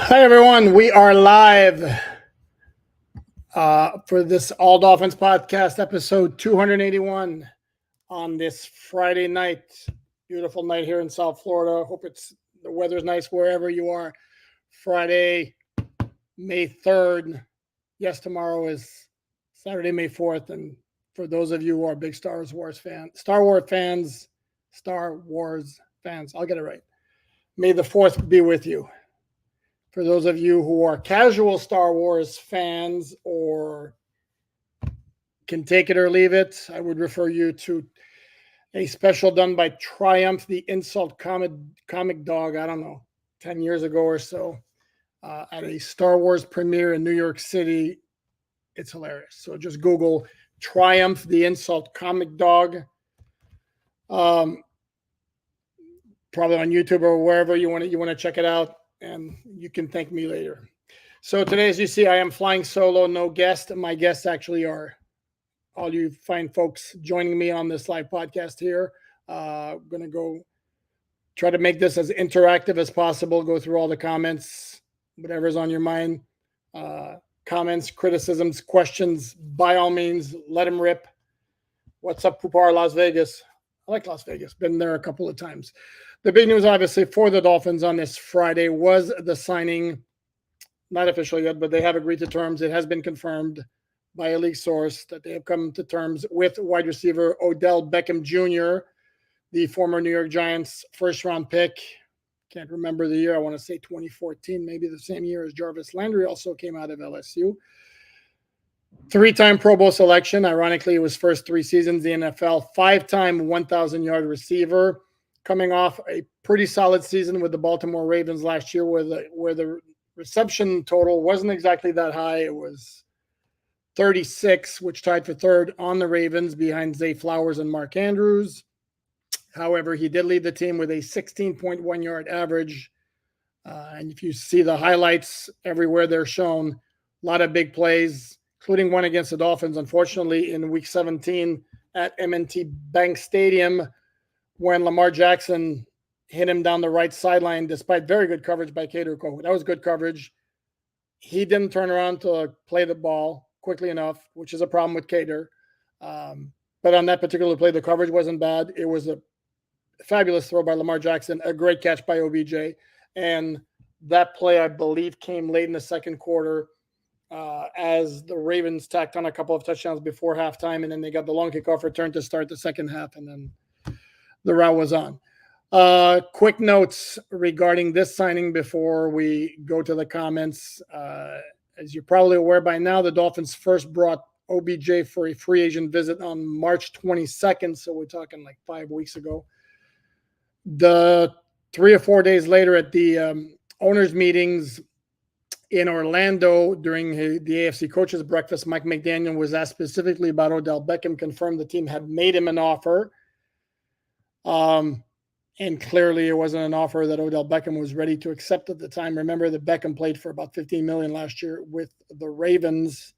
Hi, everyone. We are live for this All Dolphins podcast, episode 281 on this Friday night. Beautiful night here in South Florida. Hope the weather's nice wherever you are. Friday, May 3rd. Yes, tomorrow is Saturday, May 4th. And for those of you who are big Star Wars fans, I'll get it right. May the 4th be with you. For those of you who are casual Star Wars fans or can take it or leave it, I would refer you to a special done by Triumph, the insult comic dog, 10 years ago or so, at a Star Wars premiere in New York City. It's hilarious. So just Google Triumph, the insult comic dog. Probably on YouTube or wherever you want to check it out. And you can thank me later. So today, as you see, I am flying solo, no guest. My guests actually are all you fine folks joining me on this live podcast here. I'm going to go try to make this as interactive as possible, go through all the comments, whatever's on your mind. Comments, criticisms, questions, by all means, let them rip. What's up, Poupart, Las Vegas? I like Las Vegas. Been there a couple of times. The big news, obviously, for the Dolphins on this Friday was the signing, not official yet, but they have agreed to terms. It has been confirmed by a league source that they have come to terms with wide receiver Odell Beckham Jr., the former New York Giants first-round pick. Can't remember the year. I want to say 2014, maybe the same year as Jarvis Landry also came out of LSU. Three-time Pro Bowl selection. Ironically, it was first 3 seasons in the NFL. 5-time 1,000-yard receiver. Coming off a pretty solid season with the Baltimore Ravens last year, where the reception total wasn't exactly that high. It was 36, which tied for third on the Ravens behind Zay Flowers and Mark Andrews. However, he did lead the team with a 16.1-yard average. And if you see the highlights everywhere they're shown, a lot of big plays, including one against the Dolphins, unfortunately, in Week 17 at M&T Bank Stadium, when Lamar Jackson hit him down the right sideline, despite very good coverage by Cater Cole. That was good coverage. He didn't turn around to play the ball quickly enough, which is a problem with Cater. But on that particular play, the coverage wasn't bad. It was a fabulous throw by Lamar Jackson, a great catch by OBJ. And that play, I believe, came late in the second quarter as the Ravens tacked on a couple of touchdowns before halftime, and then they got the long kickoff return to start the second half, and then the route was on. Quick notes regarding this signing before we go to the comments. As you're probably aware by now, the Dolphins first brought OBJ for a free agent visit on March 22nd, so we're talking like 5 weeks ago. The 3 or 4 days later at the owners' meetings in Orlando during the AFC coaches breakfast, Mike McDaniel was asked specifically about Odell Beckham, confirmed the team had made him an offer. And clearly it wasn't an offer that Odell Beckham was ready to accept at the time. Remember that Beckham played for about $15 million last year with the Ravens.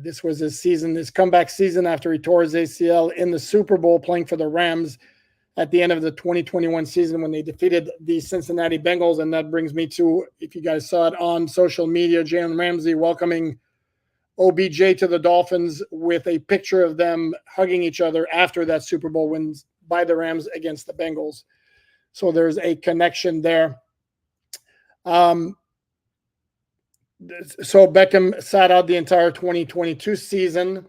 This was his comeback season after he tore his ACL in the Super Bowl playing for the Rams at the end of the 2021 season when they defeated the Cincinnati Bengals. And that brings me to, if you guys saw it on social media, Jalen Ramsey welcoming OBJ to the Dolphins with a picture of them hugging each other after that Super Bowl win by the Rams against the Bengals. So there's a connection there. So Beckham sat out the entire 2022 season,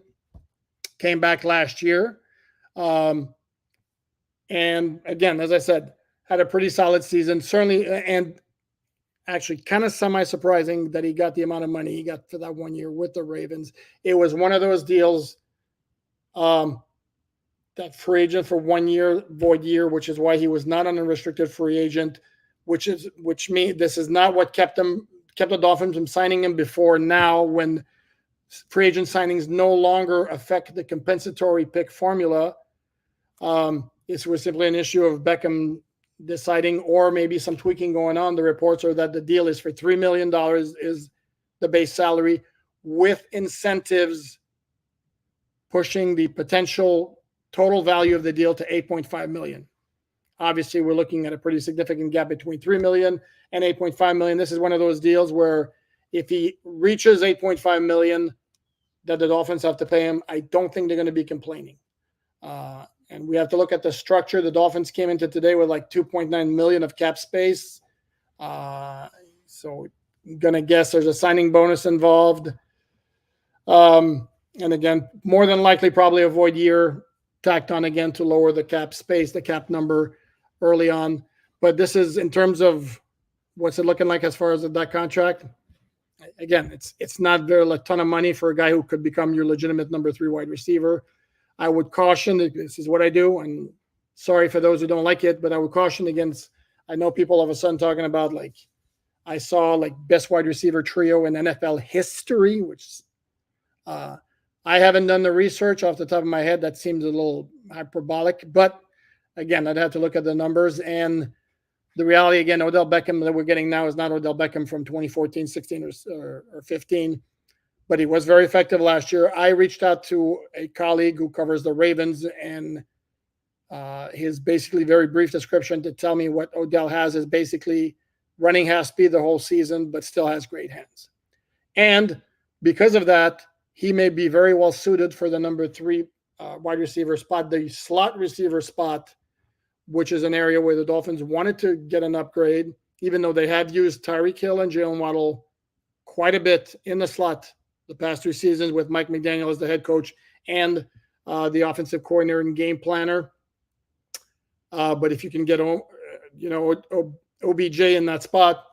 came back last year. And again, as I said, had a pretty solid season, certainly, and actually kind of semi-surprising that he got the amount of money he got for that 1 year with the Ravens. It was one of those deals that free agent for 1 year, void year, which is why he was not an unrestricted free agent, which means this is not what kept the Dolphins from signing him before now, when free agent signings no longer affect the compensatory pick formula. This was simply an issue of Beckham deciding, or maybe some tweaking going on. The reports are that the deal is for $3 million is the base salary, with incentives pushing the potential total value of the deal to $8.5 million. obviously we're looking at a pretty significant gap between $3 million and $8.5 million. This is one of those deals where if he reaches $8.5 million that the Dolphins have to pay him, I don't think they're going to be complaining. And we have to look at the structure. The Dolphins came into today with like $2.9 million of cap space. So I'm going to guess there's a signing bonus involved. And again, more than likely, probably a void year tacked on again to lower the cap space, the cap number early on. But this is in terms of what's it looking like as far as that contract. Again, it's not a ton of money for a guy who could become your legitimate number 3 wide receiver. I would caution, this is what I do, and sorry for those who don't like it, but I would caution against, I know people all of a sudden talking about like, I saw like best wide receiver trio in NFL history, which I haven't done the research off the top of my head. That seems a little hyperbolic, but again, I'd have to look at the numbers. And the reality, again, Odell Beckham that we're getting now is not Odell Beckham from 2014, 16, or 15, but he was very effective last year. I reached out to a colleague who covers the Ravens, and his basically very brief description to tell me what Odell has is basically running half speed the whole season, but still has great hands. And because of that, he may be very well suited for the number 3 wide receiver spot, the slot receiver spot, which is an area where the Dolphins wanted to get an upgrade, even though they have used Tyreek Hill and Jalen Waddle quite a bit in the slot the past 2 seasons with Mike McDaniel as the head coach and the offensive coordinator and game planner. But if you can get, OBJ in that spot,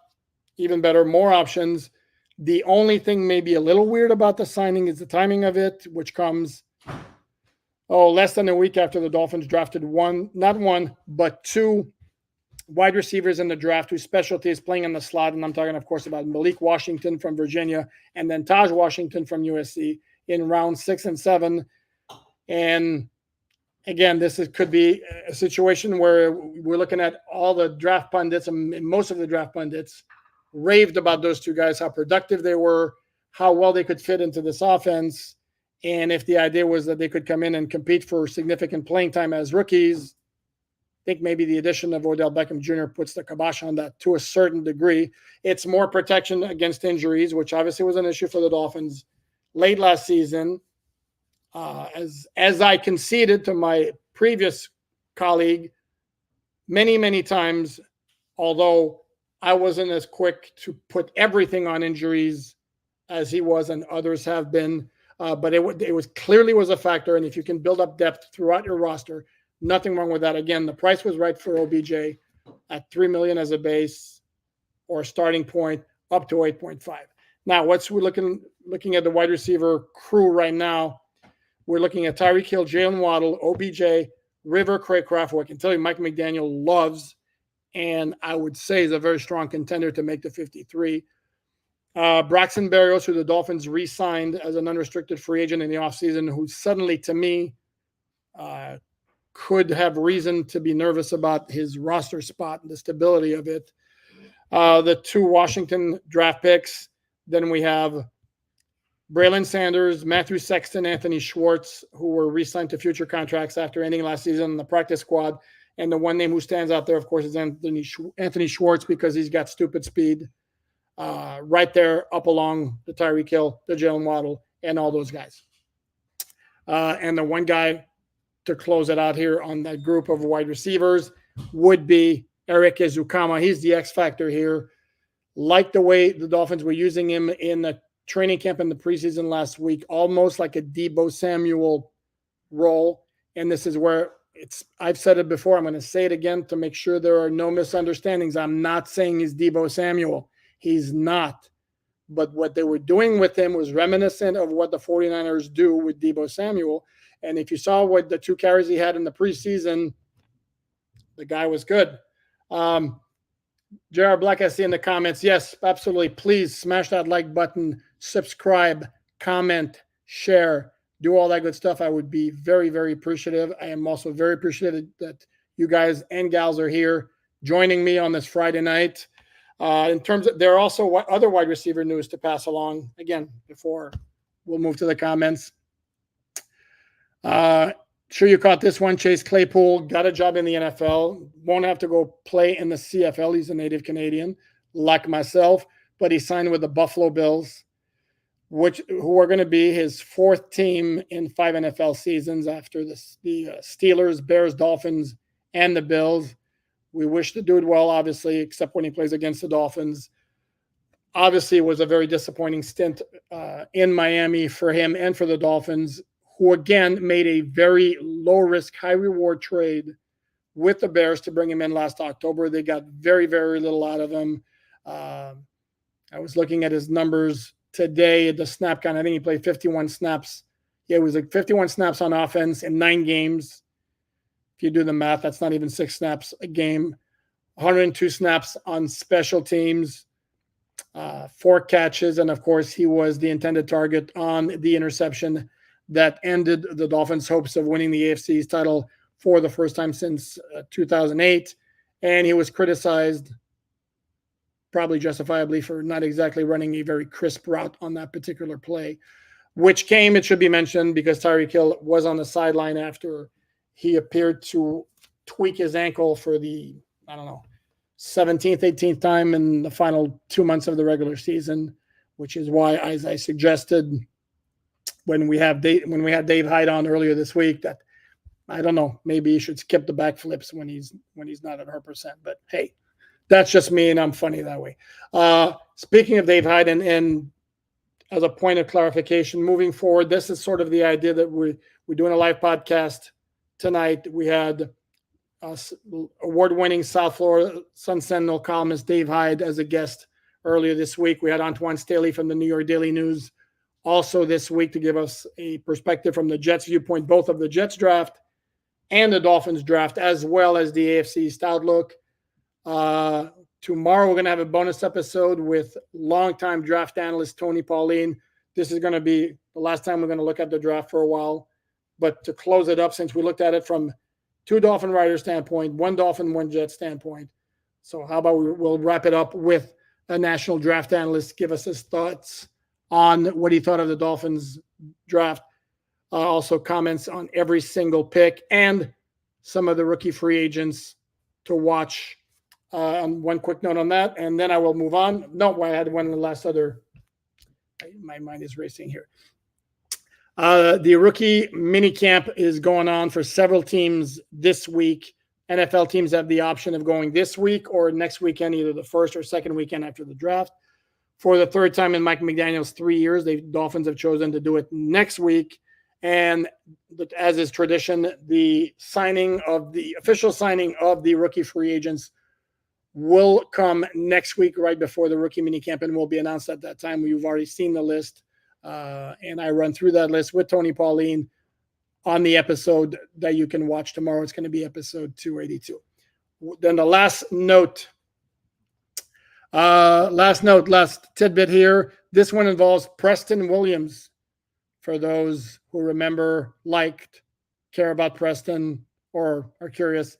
even better, more options. The only thing maybe a little weird about the signing is the timing of it, which comes less than a week after the Dolphins drafted not one, but 2 wide receivers in the draft whose specialty is playing in the slot. And I'm talking, of course, about Malik Washington from Virginia and then Taj Washington from USC in round 6 and 7. And again, could be a situation where we're looking at all the draft pundits, and most of the draft pundits raved about those 2 guys, how productive they were, how well they could fit into this offense. And if the idea was that they could come in and compete for significant playing time as rookies, I think maybe the addition of Odell Beckham Jr. puts the kibosh on that to a certain degree. It's more protection against injuries, which obviously was an issue for the Dolphins late last season. As I conceded to my previous colleague many, many times, although I wasn't as quick to put everything on injuries as he was and others have been. But it was clearly was a factor. And if you can build up depth throughout your roster, nothing wrong with that. Again, the price was right for OBJ at $3 million as a base or a starting point up to 8.5. Now, we're looking at the wide receiver crew right now. We're looking at Tyreek Hill, Jalen Waddle, OBJ, River, Craycraft, who I can tell you Mike McDaniel loves, and I would say is a very strong contender to make the 53. Braxton Berrios, who the Dolphins re-signed as an unrestricted free agent in the offseason, who suddenly, to me, could have reason to be nervous about his roster spot and the stability of it. The 2 Washington draft picks. Then we have Braylon Sanders, Matthew Sexton, Anthony Schwartz, who were re-signed to future contracts after ending last season in the practice squad. And the one name who stands out there, of course, is Anthony Schwartz because he's got stupid speed. Right there up along the Tyreek Hill, the Jalen Waddle, and all those guys. And the one guy to close it out here on that group of wide receivers would be Eric Ezukama. He's the X factor here. Like the way the Dolphins were using him in the training camp in the preseason last week, almost like a Deebo Samuel role. And this is where I've said it before. I'm going to say it again to make sure there are no misunderstandings. I'm not saying he's Deebo Samuel. He's not. But what they were doing with him was reminiscent of what the 49ers do with Deebo Samuel. And if you saw what the 2 carries he had in the preseason, the guy was good. J.R. Black, I see in the comments. Yes, absolutely. Please smash that like button, subscribe, comment, share, do all that good stuff. I would be very, very appreciative. I am also very appreciative that you guys and gals are here joining me on this Friday night. In terms of, there are also other wide receiver news to pass along, again, before we'll move to the comments. Sure, you caught this one. Chase Claypool got a job in the NFL. Won't have to go play in the CFL. He's a native Canadian, like myself, but he signed with the Buffalo Bills, who are going to be his fourth team in 5 NFL seasons after the Steelers, Bears, Dolphins, and the Bills. We wish the dude well, obviously, except when he plays against the Dolphins. Obviously, it was a very disappointing stint in Miami for him and for the Dolphins, who again made a very low-risk, high-reward trade with the Bears to bring him in last October. They got very, very little out of him. I was looking at his numbers today, the snap count. I think he played 51 snaps. Yeah, it was like 51 snaps on offense in 9 games. If you do the math, that's not even 6 snaps a game. 102 snaps on special teams, 4 catches, and of course, he was the intended target on the interception that ended the Dolphins' hopes of winning the AFC's title for the first time since 2008. And he was criticized, probably justifiably, for not exactly running a very crisp route on that particular play, which came, it should be mentioned, because Tyreek Hill was on the sideline after he appeared to tweak his ankle for the, 17th, 18th time in the final 2 months of the regular season, which is why, as I suggested when we had Dave Hyde on earlier this week, that I don't know, maybe he should skip the backflips when he's not at 100%. But hey, that's just me, and I'm funny that way. Speaking of Dave Hyde, and as a point of clarification, moving forward, this is sort of the idea that we're doing a live podcast tonight. We had award-winning South Florida Sun Sentinel columnist Dave Hyde as a guest earlier this week. We had Antoine Staley from the New York Daily News also this week to give us a perspective from the Jets' viewpoint, both of the Jets draft and the Dolphins draft, as well as the AFC East outlook. Tomorrow, we're going to have a bonus episode with longtime draft analyst Tony Pauline. This is going to be the last time we're going to look at the draft for a while. But to close it up, since we looked at it from 2 Dolphin Riders standpoint, 1 Dolphin, 1 Jet standpoint. So how about we'll wrap it up with a national draft analyst give us his thoughts on what he thought of the Dolphins draft. Also comments on every single pick and some of the rookie free agents to watch. One quick note on that, and then I will move on. No, I had one last other. My mind is racing here. The rookie mini camp is going on for several teams this week. NFL teams have the option of going this week or next weekend, either the first or second weekend after the draft. For the third time in Mike McDaniel's 3 years, the Dolphins have chosen to do it next week. And as is tradition, the official signing of the rookie free agents will come next week, right before the rookie minicamp, and will be announced at that time. You've already seen the list, and I run through that list with Tony Pauline on the episode that you can watch tomorrow. It's going to be episode 282. Then the last tidbit here. This one involves Preston Williams. For those who remember, care about Preston, or are curious,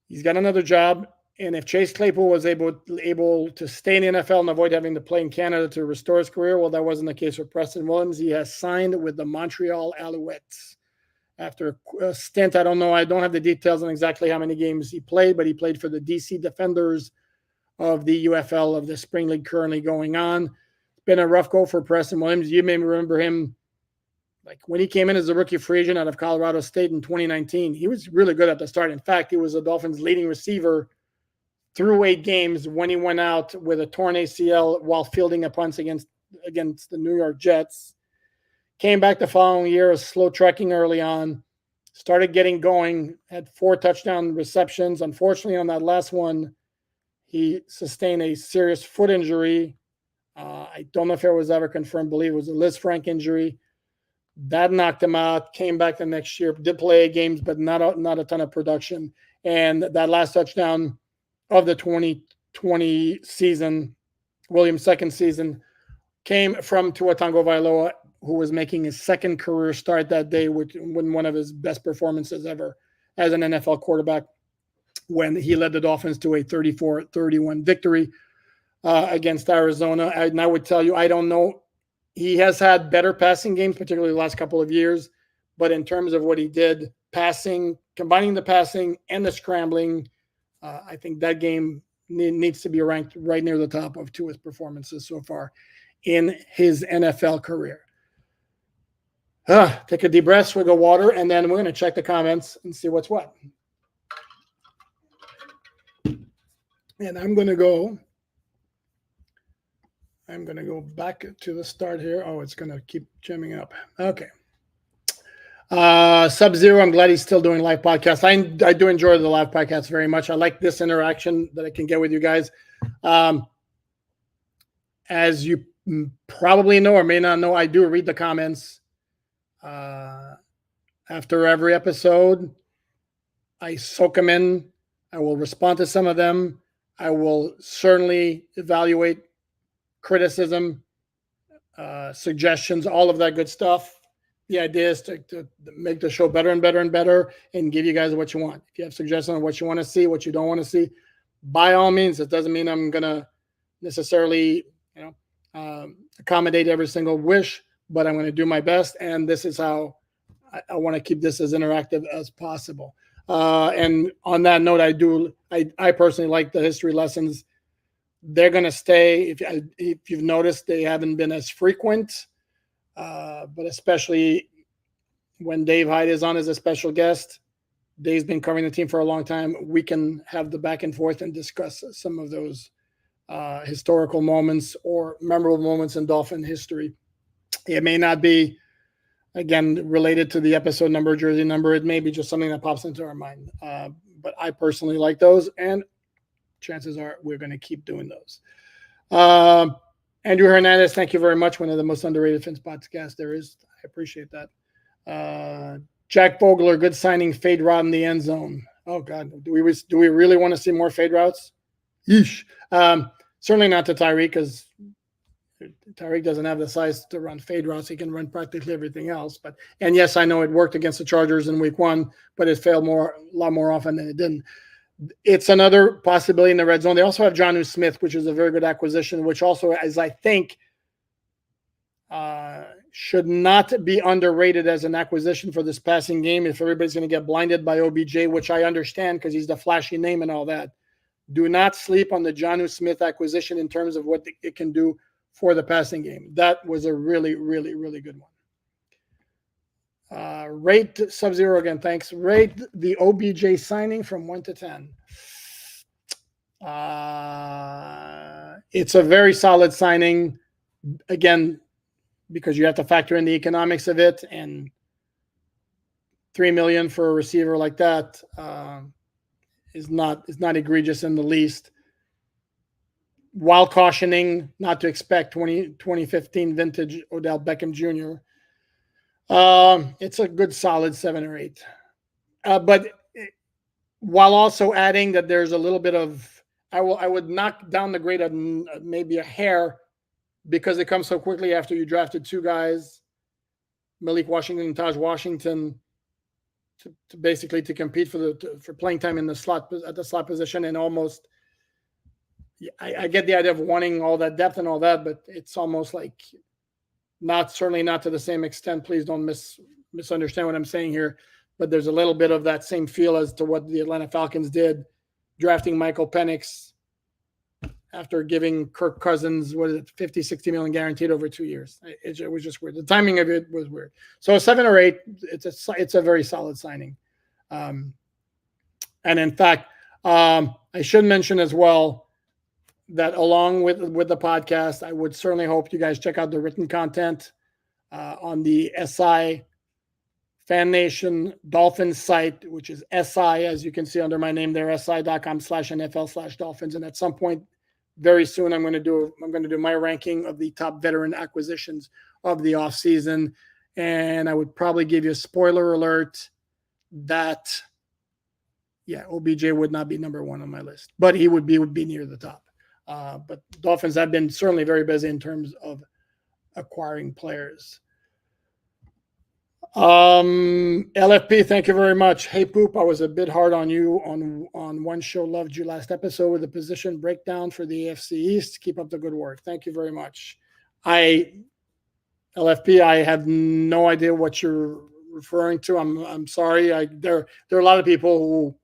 he's got another job. And if Chase Claypool was able to stay in the NFL and avoid having to play in Canada to restore his career, well, that wasn't the case for Preston Williams. He has signed with the Montreal Alouettes after a stint. I don't know. I don't have the details on exactly how many games he played, but he played for the DC Defenders of the UFL of the Spring League currently going on. It's been a rough go for Preston Williams. You may remember him when he came in as a rookie free agent out of Colorado State in 2019. He was really good at the start. In fact, he was the Dolphins' leading receiver through 8 games when he went out with a torn ACL while fielding a punt against the New York Jets. Came back the following year, slow trekking early on, started getting going, had 4 touchdown receptions. Unfortunately, on that last one, he sustained a serious foot injury. I don't know if it was ever confirmed. I believe it was a Liz Frank injury. That knocked him out. Came back the next year, did play 8 games, but not a ton of production. And that last touchdown of the 2020 season, Williams' second season, came from Tua Tagovailoa, who was making his second career start that day with one of his best performances ever as an NFL quarterback, when he led the Dolphins to a 34-31 victory against Arizona. I would tell you, I don't know. He has had better passing games, particularly the last couple of years, but in terms of what he did, passing, combining the passing and the scrambling, I think that game needs to be ranked right near the top of Tua's performances so far in his NFL career. Take a deep breath, swig of water, and then we're going to check the comments and see what's what. And I'm going to go back to the start here. Oh, it's going to keep jamming up. Okay. Sub-Zero, I'm glad he's still doing live podcasts. I do enjoy the live podcasts very much. I like this interaction that I can get with you guys. As you probably know or may not know, I do read the comments after every episode. I soak them in. I will respond to some of them. I will certainly evaluate criticism, suggestions, all of that good stuff. The idea is to make the show better and better and better and give you guys what you want. If you have suggestions on what you want to see, what you don't want to see, by all means. It doesn't mean I'm going to necessarily, accommodate every single wish, but I'm going to do my best. And this is how I want to keep this as interactive as possible. And on that note, I personally like the history lessons. They're going to stay. If you've noticed, they haven't been as frequent. But especially when Dave Hyde is on as a special guest, Dave's been covering the team for a long time. We can have the back and forth and discuss some of those historical moments or memorable moments in Dolphin history. It may not be, again, related to the episode number, jersey number. It may be just something that pops into our mind. But I personally like those, and chances are we're going to keep doing those. Andrew Hernandez, thank you very much. One of the most underrated Fins podcasts there is. I appreciate that. Jack Vogler, good signing, fade route in the end zone. Oh, God. Do we really want to see more fade routes? Yeesh. Certainly not to Tyreek, because Tyreek doesn't have the size to run fade routes. He can run practically everything else. And yes, I know it worked against the Chargers in week 1, but it failed a lot more often than it didn't. It's another possibility in the red zone. They also have Jonnu Smith, which is a very good acquisition, which also, as I think, should not be underrated as an acquisition for this passing game. If everybody's going to get blinded by OBJ, which I understand because he's the flashy name and all that, do not sleep on the Jonnu Smith acquisition in terms of what it can do for the passing game. That was a really, really, really good one. Rate Sub-Zero again. Thanks. Rate the OBJ signing from 1 to 10. It's a very solid signing. Again, because you have to factor in the economics of it, and $3 million for a receiver like that is not egregious in the least. While cautioning not to expect 2015 vintage Odell Beckham Jr. It's a good solid 7 or 8. But while also adding that there's a little bit of, I would knock down the grade of maybe a hair, because it comes so quickly after you drafted 2 guys, Malik Washington and Taj Washington, to basically to compete for playing time in the slot, at the slot position, and almost. I get the idea of wanting all that depth and all that, but it's almost like certainly not to the same extent. Please don't misunderstand what I'm saying here, but there's a little bit of that same feel as to what the Atlanta Falcons did, drafting Michael Penix after giving Kirk Cousins, what is it, 50, 60 million guaranteed over 2 years. It was just weird. The timing of it was weird. So a 7 or 8, it's a very solid signing. And in fact, I should mention as well that along with the podcast, I would certainly hope you guys check out the written content on the SI Fan Nation Dolphins site, which is SI, as you can see under my name there, si.com/NFL/Dolphins. And at some point very soon, I'm going to do my ranking of the top veteran acquisitions of the offseason. And I would probably give you a spoiler alert that, OBJ would not be number 1 on my list, but he would be near the top. But Dolphins have been certainly very busy in terms of acquiring players. LFP, thank you very much. Hey, Poop, I was a bit hard on you on one show. Loved you last episode with the position breakdown for the AFC East. Keep up the good work. Thank you very much. LFP, I have no idea what you're referring to. I'm sorry. There are a lot of people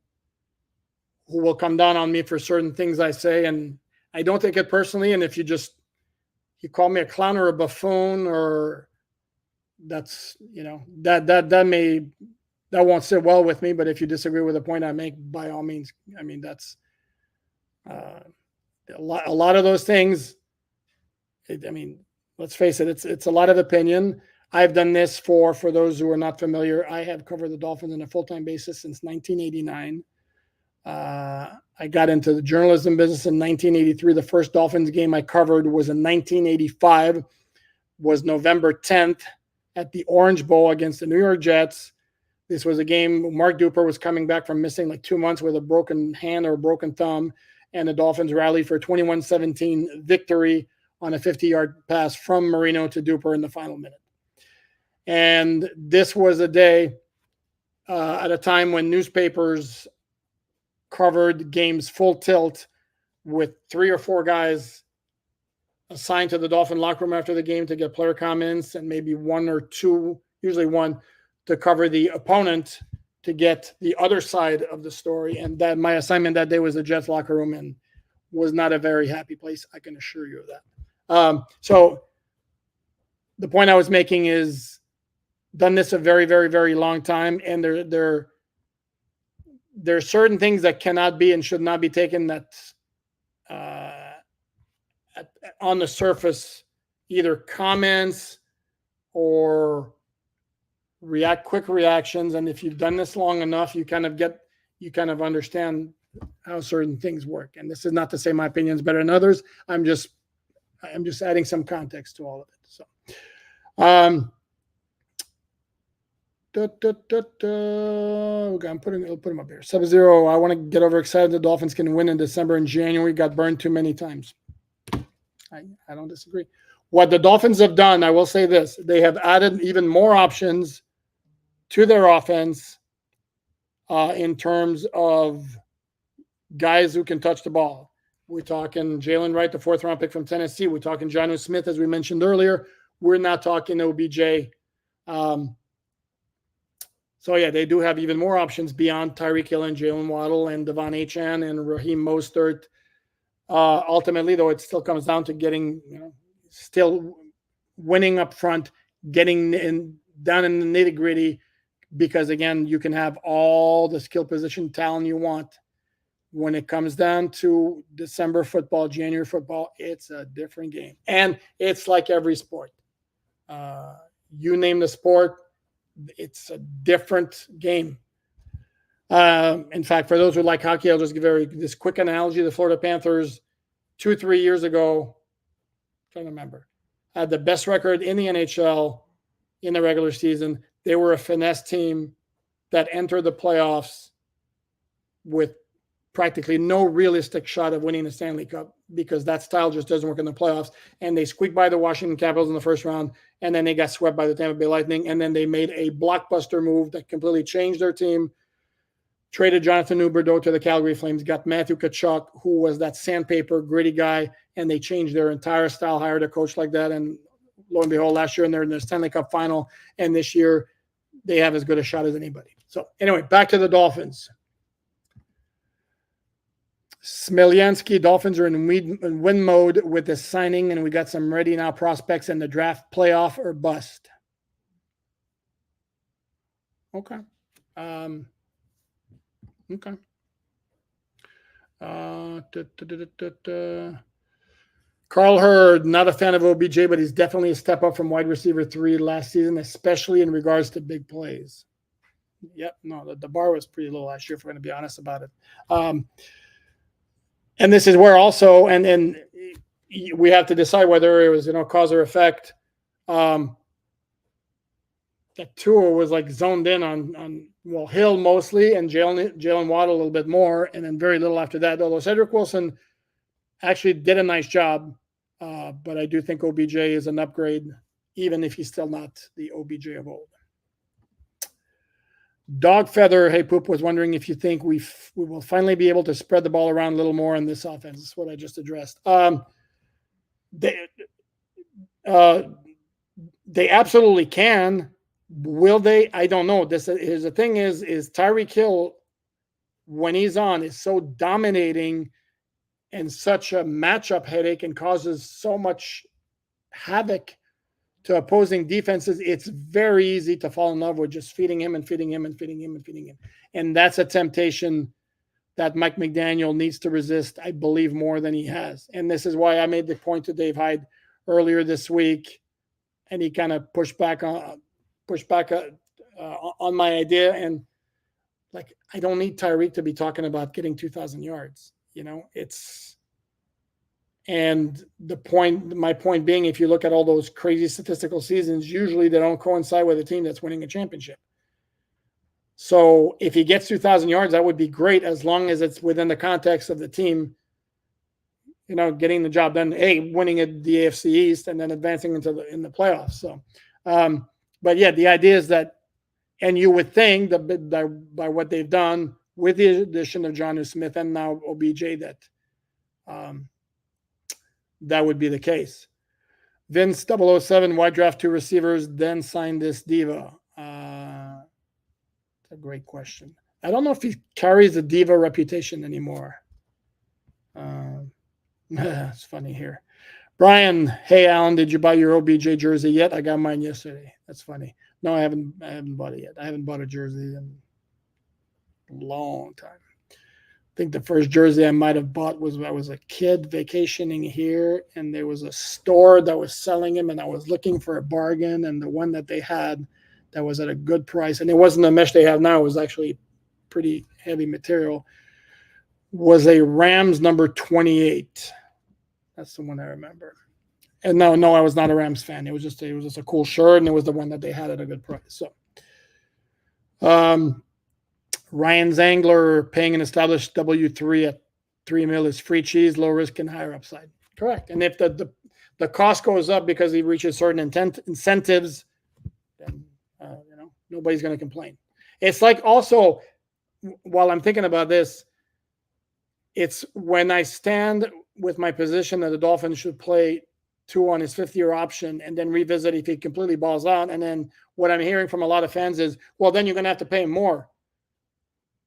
who will come down on me for certain things I say, and I don't take it personally. And if you call me a clown or a buffoon, or that's that won't sit well with me. But if you disagree with the point I make, by all means. I mean, that's a lot of those things. Let's face it, it's a lot of opinion. I've done this for those who are not familiar. I have covered the Dolphins on a full-time basis since 1989. I got into the journalism business in 1983. The first Dolphins game I covered was in 1985, was November 10th at the Orange Bowl against the New York Jets. This was a game Mark Duper was coming back from missing like 2 months with a broken hand or a broken thumb, and the Dolphins rallied for a 21-17 victory on a 50-yard pass from Marino to Duper in the final minute. And this was a day at a time when newspapers covered games full tilt, with 3 or 4 guys assigned to the Dolphin locker room after the game to get player comments, and maybe 1 or 2, usually 1, to cover the opponent to get the other side of the story. And that my assignment that day was the Jets locker room, and was not a very happy place. I can assure you of that. So the point I was making is, done this a very, very, very long time, and there are certain things that cannot be and should not be taken that on the surface, either comments or quick reactions. And if you've done this long enough, you kind of understand how certain things work. And this is not to say my opinion is better than others. I'm just adding some context to all of it. So, okay, I'll put him up here. Sub-Zero, I want to get overexcited. The Dolphins can win in December and January. Got burned too many times. I don't disagree. What the Dolphins have done, I will say this, they have added even more options to their offense in terms of guys who can touch the ball. We're talking Jalen Wright, the 4th-round pick from Tennessee. We're talking Jonnu Smith, as we mentioned earlier. We're not talking OBJ. So, yeah, they do have even more options beyond Tyreek Hill and Jalen Waddle and Devon Achane and Raheem Mostert. Ultimately, though, it still comes down to getting, still winning up front, getting down in the nitty-gritty, because, again, you can have all the skill position talent you want. When it comes down to December football, January football, it's a different game. And it's like every sport. You name the sport, it's a different game. In fact, for those who like hockey, I'll just give this quick analogy. The Florida Panthers, 2-3 years ago, I'm trying to remember, had the best record in the NHL in the regular season. They were a finesse team that entered the playoffs with practically no realistic shot of winning the Stanley Cup, because that style just doesn't work in the playoffs. And they squeaked by the Washington Capitals in the first round, and then they got swept by the Tampa Bay Lightning. And then they made a blockbuster move that completely changed their team, traded Jonathan Huberdeau to the Calgary Flames, got Matthew Tkachuk, who was that sandpaper, gritty guy, and they changed their entire style, hired a coach like that. And lo and behold, last year they're in the Stanley Cup final, and this year they have as good a shot as anybody. So anyway, back to the Dolphins. Smilyansky, Dolphins are in win mode with the signing, and we got some ready now prospects in the draft. Playoff or bust. Okay. Okay. Carl Hurd, not a fan of OBJ, but he's definitely a step up from wide receiver 3 last season, especially in regards to big plays. Yep, no, the bar was pretty low last year, if we're going to be honest about it. And this is where also, and we have to decide whether it was, cause or effect. That Tua was like zoned in on Hill mostly, and Jalen Waddle a little bit more, and then very little after that. Although Cedric Wilson actually did a nice job, but I do think OBJ is an upgrade, even if he's still not the OBJ of old. Dog Feather, hey Poop, was wondering if you think we will finally be able to spread the ball around a little more in this offense. That's what I just addressed. They absolutely can. Will they? I don't know. Here's the thing: is Tyreek Hill, when he's on, is so dominating and such a matchup headache and causes so much havoc to opposing defenses. It's very easy to fall in love with just feeding him and feeding him and feeding him and feeding him, and that's a temptation that Mike McDaniel needs to resist, I believe, more than he has. And this is why I made the point to Dave Hyde earlier this week, and he kind of pushed back on my idea. And like, I don't need Tyreek to be talking about getting 2,000 yards. And my point being, if you look at all those crazy statistical seasons, usually they don't coincide with a team that's winning a championship. So if he gets 2,000 yards, that would be great, as long as it's within the context of the team, getting the job done, winning at the AFC East and then advancing in the playoffs. So, but yeah, the idea is that, and you would think that by what they've done with the addition of Jonnu Smith and now OBJ, that would be the case. Vince 007, why draft 2 receivers, then sign this diva? A great question. I don't know if he carries the diva reputation anymore. It's funny here. Brian, hey Alan, did you buy your OBJ jersey yet? I got mine yesterday. That's funny. No, I haven't bought it yet. I haven't bought a jersey in a long time. I think the first jersey I might have bought was when I was a kid vacationing here, and there was a store that was selling them, and I was looking for a bargain, and the one that they had that was at a good price, and it wasn't the mesh they have now, it was actually pretty heavy material, was a Rams number 28. That's the one I remember. And no, I was not a Rams fan. It was just a cool shirt, and it was the one that they had at a good price. So, Ryan Zangler, paying an established W3 at $3 million is free cheese, low risk and higher upside. Correct. And if the cost goes up because he reaches certain incentives, then nobody's going to complain. It's like, also, while I'm thinking about this, it's when I stand with my position that the Dolphins should play 2 on his 5th-year option and then revisit if he completely balls out. And then what I'm hearing from a lot of fans is, well, then you're going to have to pay him more.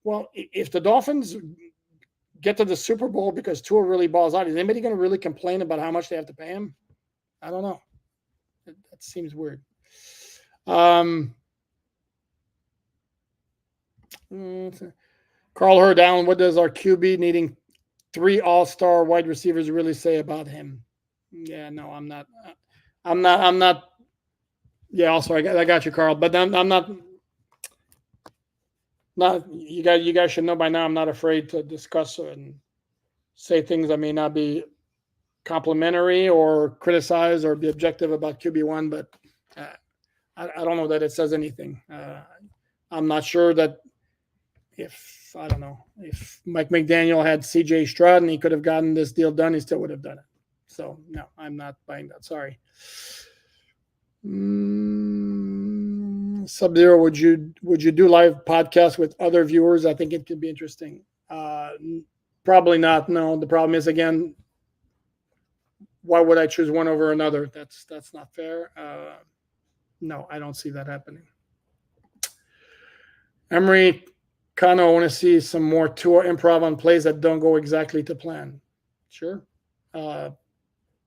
Well, if the Dolphins get to the Super Bowl because Tua really balls out, is anybody going to really complain about how much they have to pay him? I don't know. That seems weird. Carl Hurd, Allen, what does our QB needing 3 all-star wide receivers really say about him? Yeah, no, I'm not. Yeah, also, I got you, Carl, but I'm not. You guys should know by now, I'm not afraid to discuss and say things that may not be complimentary or criticize or be objective about QB1, but I don't know that it says anything. I'm not sure that if Mike McDaniel had CJ Stroud and he could have gotten this deal done, he still would have done it. So no, I'm not buying that. Sorry. Sub-Zero, would you do live podcasts with other viewers? I think it could be interesting. Probably not. No, the problem is, again, why would I choose one over another? That's not fair. No, I don't see that happening. Emery, Kano, I want to see some more Tua improv on plays that don't go exactly to plan. Sure.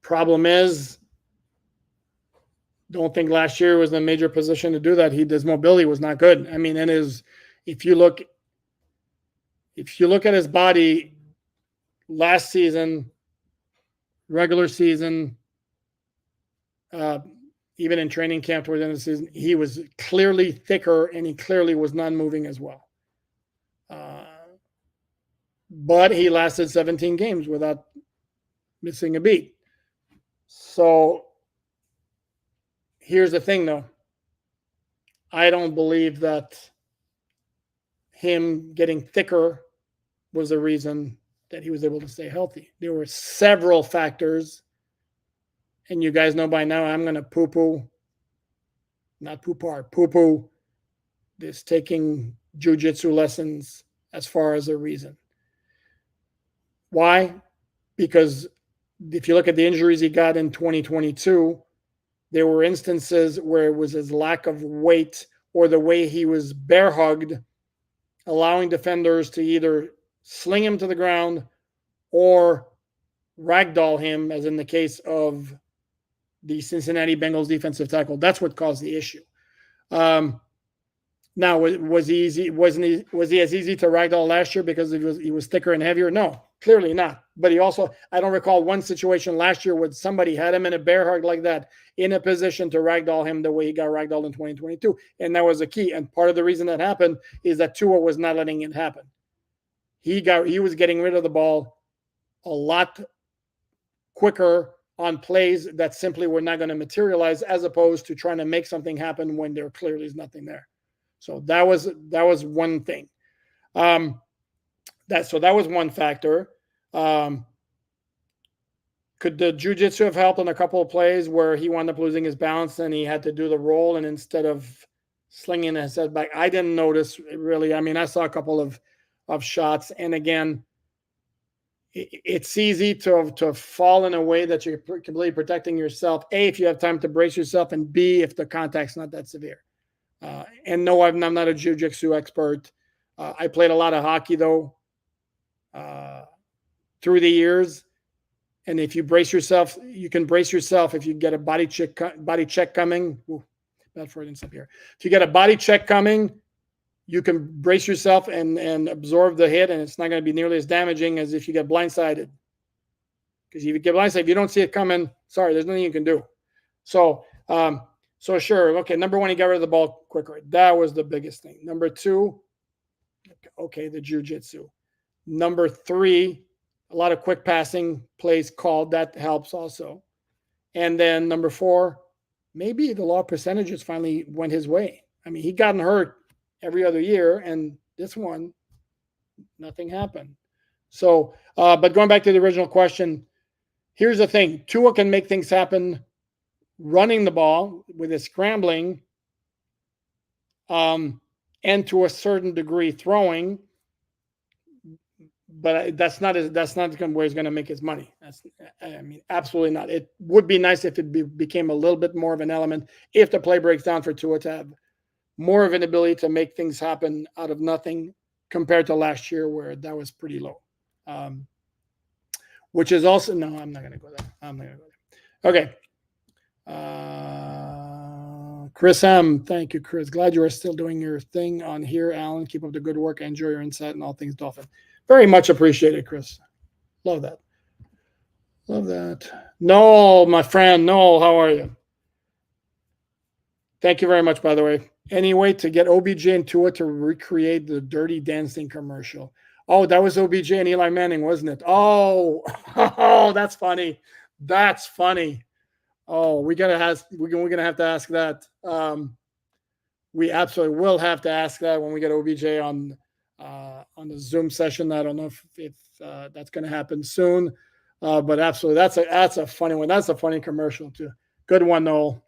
Problem is, don't think last year was in a major position to do that. His mobility was not good. I mean, if you look at his body last season, regular season, even in training camp towards the end of the season, he was clearly thicker and he clearly was not moving as well. But he lasted 17 games without missing a beat. So here's the thing, though. I don't believe that him getting thicker was the reason that he was able to stay healthy. There were several factors, and you guys know by now I'm going to poo-poo this taking jiu-jitsu lessons as far as a reason. Why? Because if you look at the injuries he got in 2022, There were instances where it was his lack of weight or the way he was bear hugged, allowing defenders to either sling him to the ground or ragdoll him, as in the case of the Cincinnati Bengals defensive tackle. That's what caused the issue. Now, was he easy? Was he as easy to ragdoll last year because he was thicker and heavier? No, clearly not. But he also, I don't recall one situation last year where somebody had him in a bear hug like that, in a position to ragdoll him the way he got ragdolled in 2022, and that was a key. And part of the reason that happened is that Tua was not letting it happen. He was getting rid of the ball a lot quicker on plays that simply were not going to materialize, as opposed to trying to make something happen when there clearly is nothing there. So that was one thing. That was one factor. Could the jiu-jitsu have helped on a couple of plays where he wound up losing his balance and he had to do the roll, and instead of slinging his head back? I didn't notice really. I mean, I saw a couple of shots, and again, it's easy to fall in a way that you're completely protecting yourself. A, if you have time to brace yourself, and B, if the contact's not that severe. And no, I'm not a jiu-jitsu expert. I played a lot of hockey though through the years, and if you brace yourself, you can brace yourself if you get a body check coming. Ooh, bad for it up here. If you get a body check coming, you can brace yourself and absorb the hit, and it's not going to be nearly as damaging as if you get blindsided. Because if you get blindsided, if you don't see it coming, sorry, there's nothing you can do. So sure, okay, number one, he got rid of the ball quicker. That was the biggest thing. Number two, okay, the jiu-jitsu. Number three, a lot of quick passing plays called. That helps also. And then number four, maybe the law percentages finally went his way. I mean, he'd gotten hurt every other year, and this one, nothing happened. So, but going back to the original question, here's the thing. Tua can make things happen running the ball with his scrambling, and to a certain degree throwing, but that's not where he's going to make his money. I mean, absolutely not. It would be nice if it became a little bit more of an element, if the play breaks down, for Tua to have more of an ability to make things happen out of nothing, compared to last year where that was pretty low. Which is also, no, I'm not going to go there. Okay. Chris M. Thank you, Chris. Glad you are still doing your thing on here, Alan. Keep up the good work. I enjoy your insight and all things Dolphin. Very much appreciated, Chris. Love that. Noel, my friend. Noel, how are you? Thank you very much, by the way. Any way to get OBJ and Tua to recreate the Dirty Dancing commercial? Oh, that was OBJ and Eli Manning, wasn't it? Oh, that's funny. That's funny. Oh, we're gonna have to ask that. We absolutely will have to ask that when we get OBJ on the Zoom session. I don't know if that's going to happen soon, but absolutely, that's a funny one. That's a funny commercial too. Good one, Noel.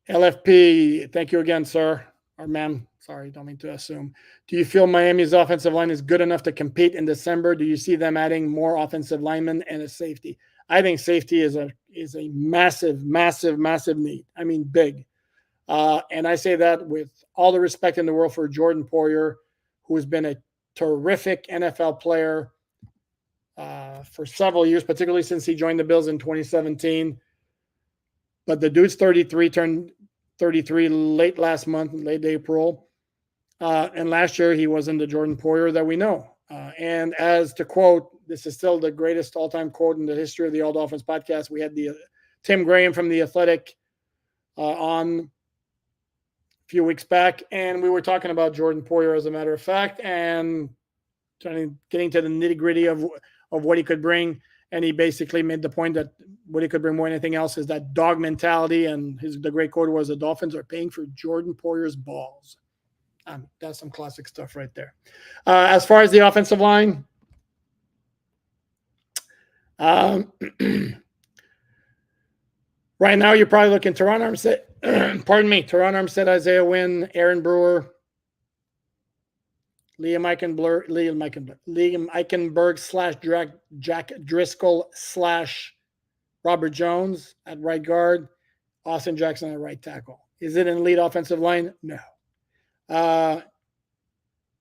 LFP, thank you again, sir. Or ma'am. Sorry, don't mean to assume. Do you feel Miami's offensive line is good enough to compete in December? Do you see them adding more offensive linemen and a safety? I think safety is a massive need. I mean, big. And I say that with all the respect in the world for Jordan Poyer, who has been a terrific NFL player for several years, particularly since he joined the Bills in 2017. But the dude's 33, turned 33 late last month, late April. And last year, he wasn't the Jordan Poyer that we know. And as to quote, this is still the greatest all-time quote in the history of the All Dolphins podcast. We had the Tim Graham from The Athletic on a few weeks back, and we were talking about Jordan Poyer, as a matter of fact, and getting to the nitty-gritty of what he could bring. And he basically made the point that what he could bring more than anything else is that dog mentality. And the great quote was, the Dolphins are paying for Jordan Poyer's balls. That's some classic stuff right there. As far as the offensive line, right now you're probably looking Teron Armstead, pardon me, Teron Armstead, Isaiah Wynn, Aaron Brewer, Liam Eichenberg / Jack Driscoll / Robert Jones at right guard, Austin Jackson at right tackle. Is it an elite offensive line? No.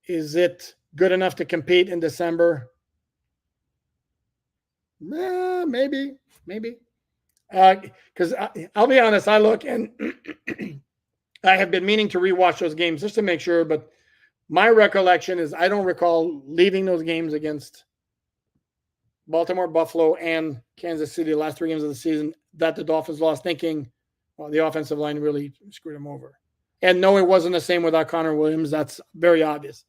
Is it good enough to compete in December? Maybe. Because I'll be honest, I look and I have been meaning to rewatch those games just to make sure, but my recollection is I don't recall leaving those games against Baltimore, Buffalo, and Kansas City, the last 3 games of the season, that the Dolphins lost, thinking, well, the offensive line really screwed them over. And no, it wasn't the same without Connor Williams. That's very obvious.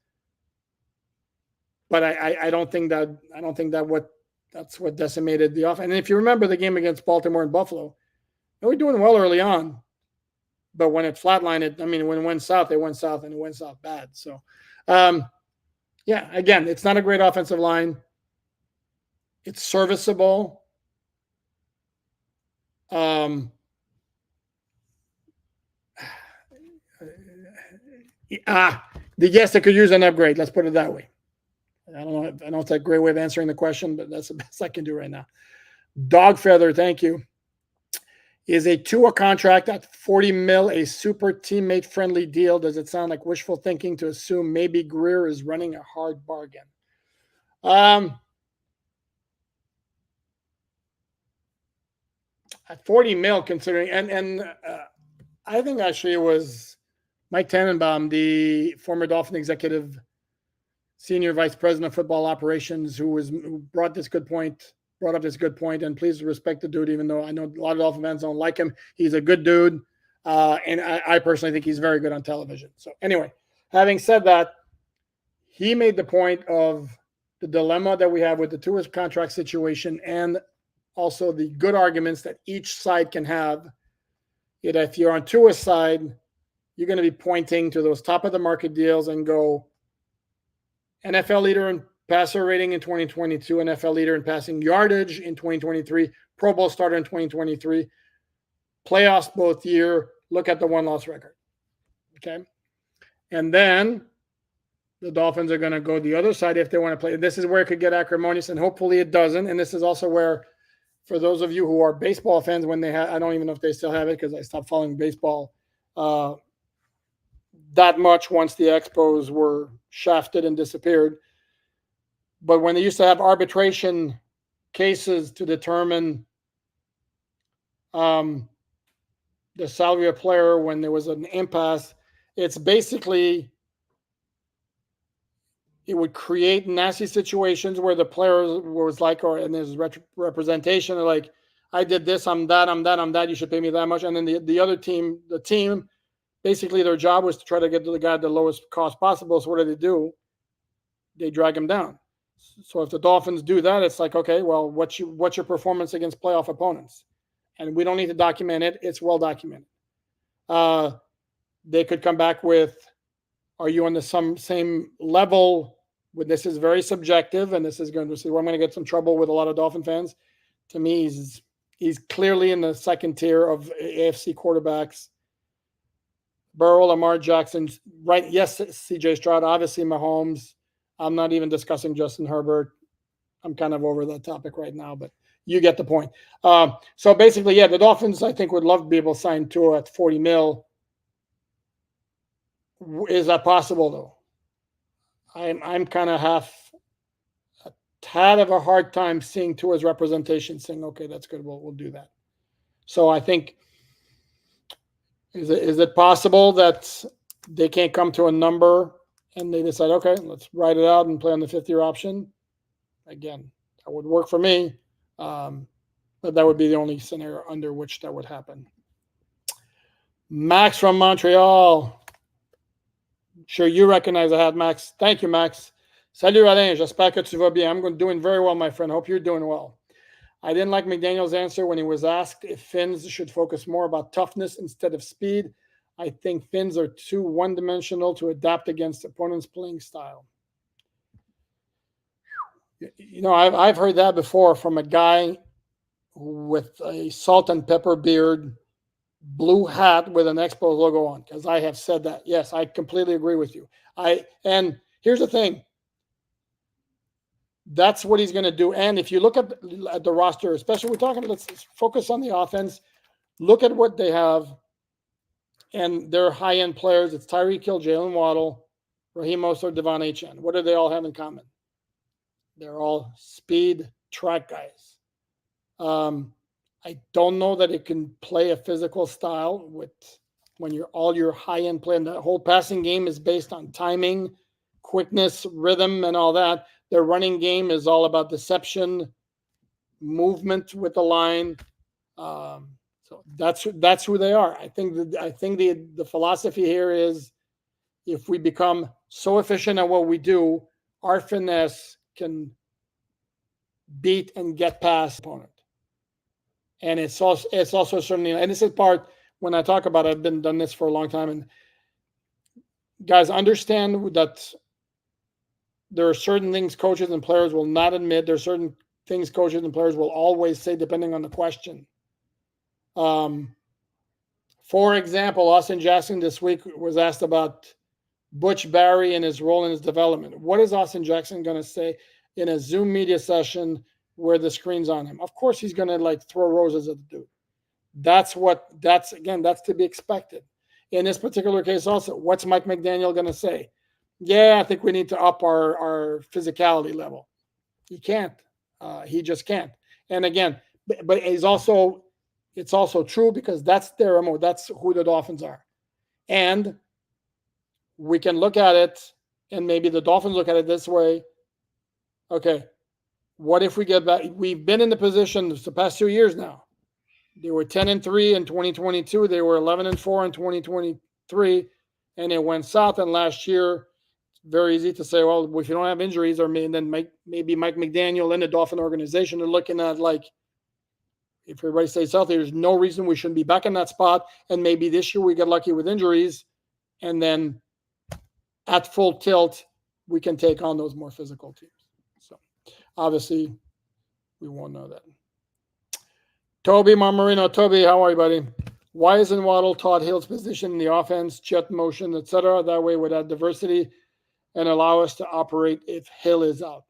But I don't think that's what decimated the offense. And if you remember the game against Baltimore and Buffalo, they were doing well early on. But when it flatlined, when it went south, they went south, and it went south bad. So, again, it's not a great offensive line. It's serviceable. Yes, they could use an upgrade. Let's put it that way. I don't know if that's a great way of answering the question, but that's the best I can do right now. Dog Feather, thank you. Is a Tua contract at $40 million a super teammate-friendly deal? Does it sound like wishful thinking to assume maybe Greer is running a hard bargain? At $40 million, considering, and I think actually it was Mike Tannenbaum, the former Dolphin executive, senior vice president of football operations, who brought up this good point, and please respect the dude, even though I know a lot of Dolphin fans don't like him. He's a good dude, and I personally think he's very good on television. So anyway, having said that, he made the point of the dilemma that we have with the Tua's contract situation, and also the good arguments that each side can have. If you're on Tua's side, you're going to be pointing to those top of the market deals and go, NFL leader in passer rating in 2022, NFL leader in passing yardage in 2023, Pro Bowl starter in 2023, playoffs both year. Look at the one-loss record. Okay. And then the Dolphins are going to go the other side if they want to play. This is where it could get acrimonious, and hopefully it doesn't. And this is also where, for those of you who are baseball fans, when they I don't even know if they still have it because I stopped following baseball that much once the Expos were shafted and disappeared. But when they used to have arbitration cases to determine the salary of a player when there was an impasse, it's basically, it would create nasty situations where the player was like, and there's representation, like, I did this, I'm that, you should pay me that much. And then the other team, basically their job was to try to get the guy at the lowest cost possible. So what do? They drag him down. So if the Dolphins do that, it's like, okay, well, what's your performance against playoff opponents? And we don't need to document it. It's well documented. They could come back with, are you on the same level? This is very subjective, and this is going to see where I'm going to get some trouble with a lot of Dolphin fans. To me, he's clearly in the second tier of AFC quarterbacks. Burrow, Lamar Jackson, right? Yes, CJ Stroud, obviously Mahomes. I'm not even discussing Justin Herbert. I'm kind of over that topic right now, but you get the point. So basically, yeah, the Dolphins, I think, would love to be able to sign Tua at $40 million. Is that possible, though? I'm kind of a tad of a hard time seeing Tua's representation saying, okay, that's good, we'll do that. So I think, is it possible that they can't come to a number and they decide, okay, let's write it out and play on the 5th-year option? Again, that would work for me, but that would be the only scenario under which that would happen. Max from Montreal. Sure, you recognize I had Max. Thank you, Max. Salut, Alain. J'espère que tu vas bien. I'm doing very well, my friend. Hope you're doing well. I didn't like McDaniel's answer when he was asked if Finns should focus more about toughness instead of speed. I think Finns are too one-dimensional to adapt against opponents' playing style. You know, I've heard that before from a guy with a salt and pepper beard, blue hat with an Expos logo on, because I have said that. Yes, I completely agree with you. And here's the thing. That's what he's going to do. And if you look at the roster, especially we're talking, let's focus on the offense. Look at what they have, and they're high-end players. It's Tyreek Hill, Jalen Waddle, Raheem Mostert, Devon Achane. What do they all have in common? They're all speed track guys. I don't know that it can play a physical style with when you're all your high-end play. And the whole passing game is based on timing, quickness, rhythm, and all that. Their running game is all about deception, movement with the line. So that's who they are. I think the philosophy here is if we become so efficient at what we do, our finesse can beat and get past the opponent. And it's also certainly, and this is part when I talk about it, I've been done this for a long time, and guys understand that there are certain things coaches and players will not admit. There are certain things coaches and players will always say depending on the question. For example, Austin Jackson this week was asked about Butch Barry and his role in his development. What is Austin Jackson going to say in a Zoom media session where the screen's on him? Of course, he's going to throw roses at the dude. That's to be expected. In this particular case also, what's Mike McDaniel going to say? Yeah, I think we need to up our physicality level. He can't. He just can't. And again, but it's also true because that's their MO. That's who the Dolphins are. And we can look at it, and maybe the Dolphins look at it this way. Okay, what if we get back? We've been in the position the past 2 years now. They were 10-3 in 2022. They were 11-4 in 2023, and it went south. And last year, very easy to say, well, if you don't have injuries, or then maybe Mike McDaniel and the Dolphin organization are looking at if everybody stays healthy, there's no reason we shouldn't be back in that spot. And maybe this year we get lucky with injuries, and then at full tilt, we can take on those more physical teams. So obviously, we won't know that. Toby Marmarino. Toby, how are you, buddy? Why isn't Waddle taught Hill's position in the offense, jet motion, etc.? That way, would add diversity and allow us to operate if Hill is out.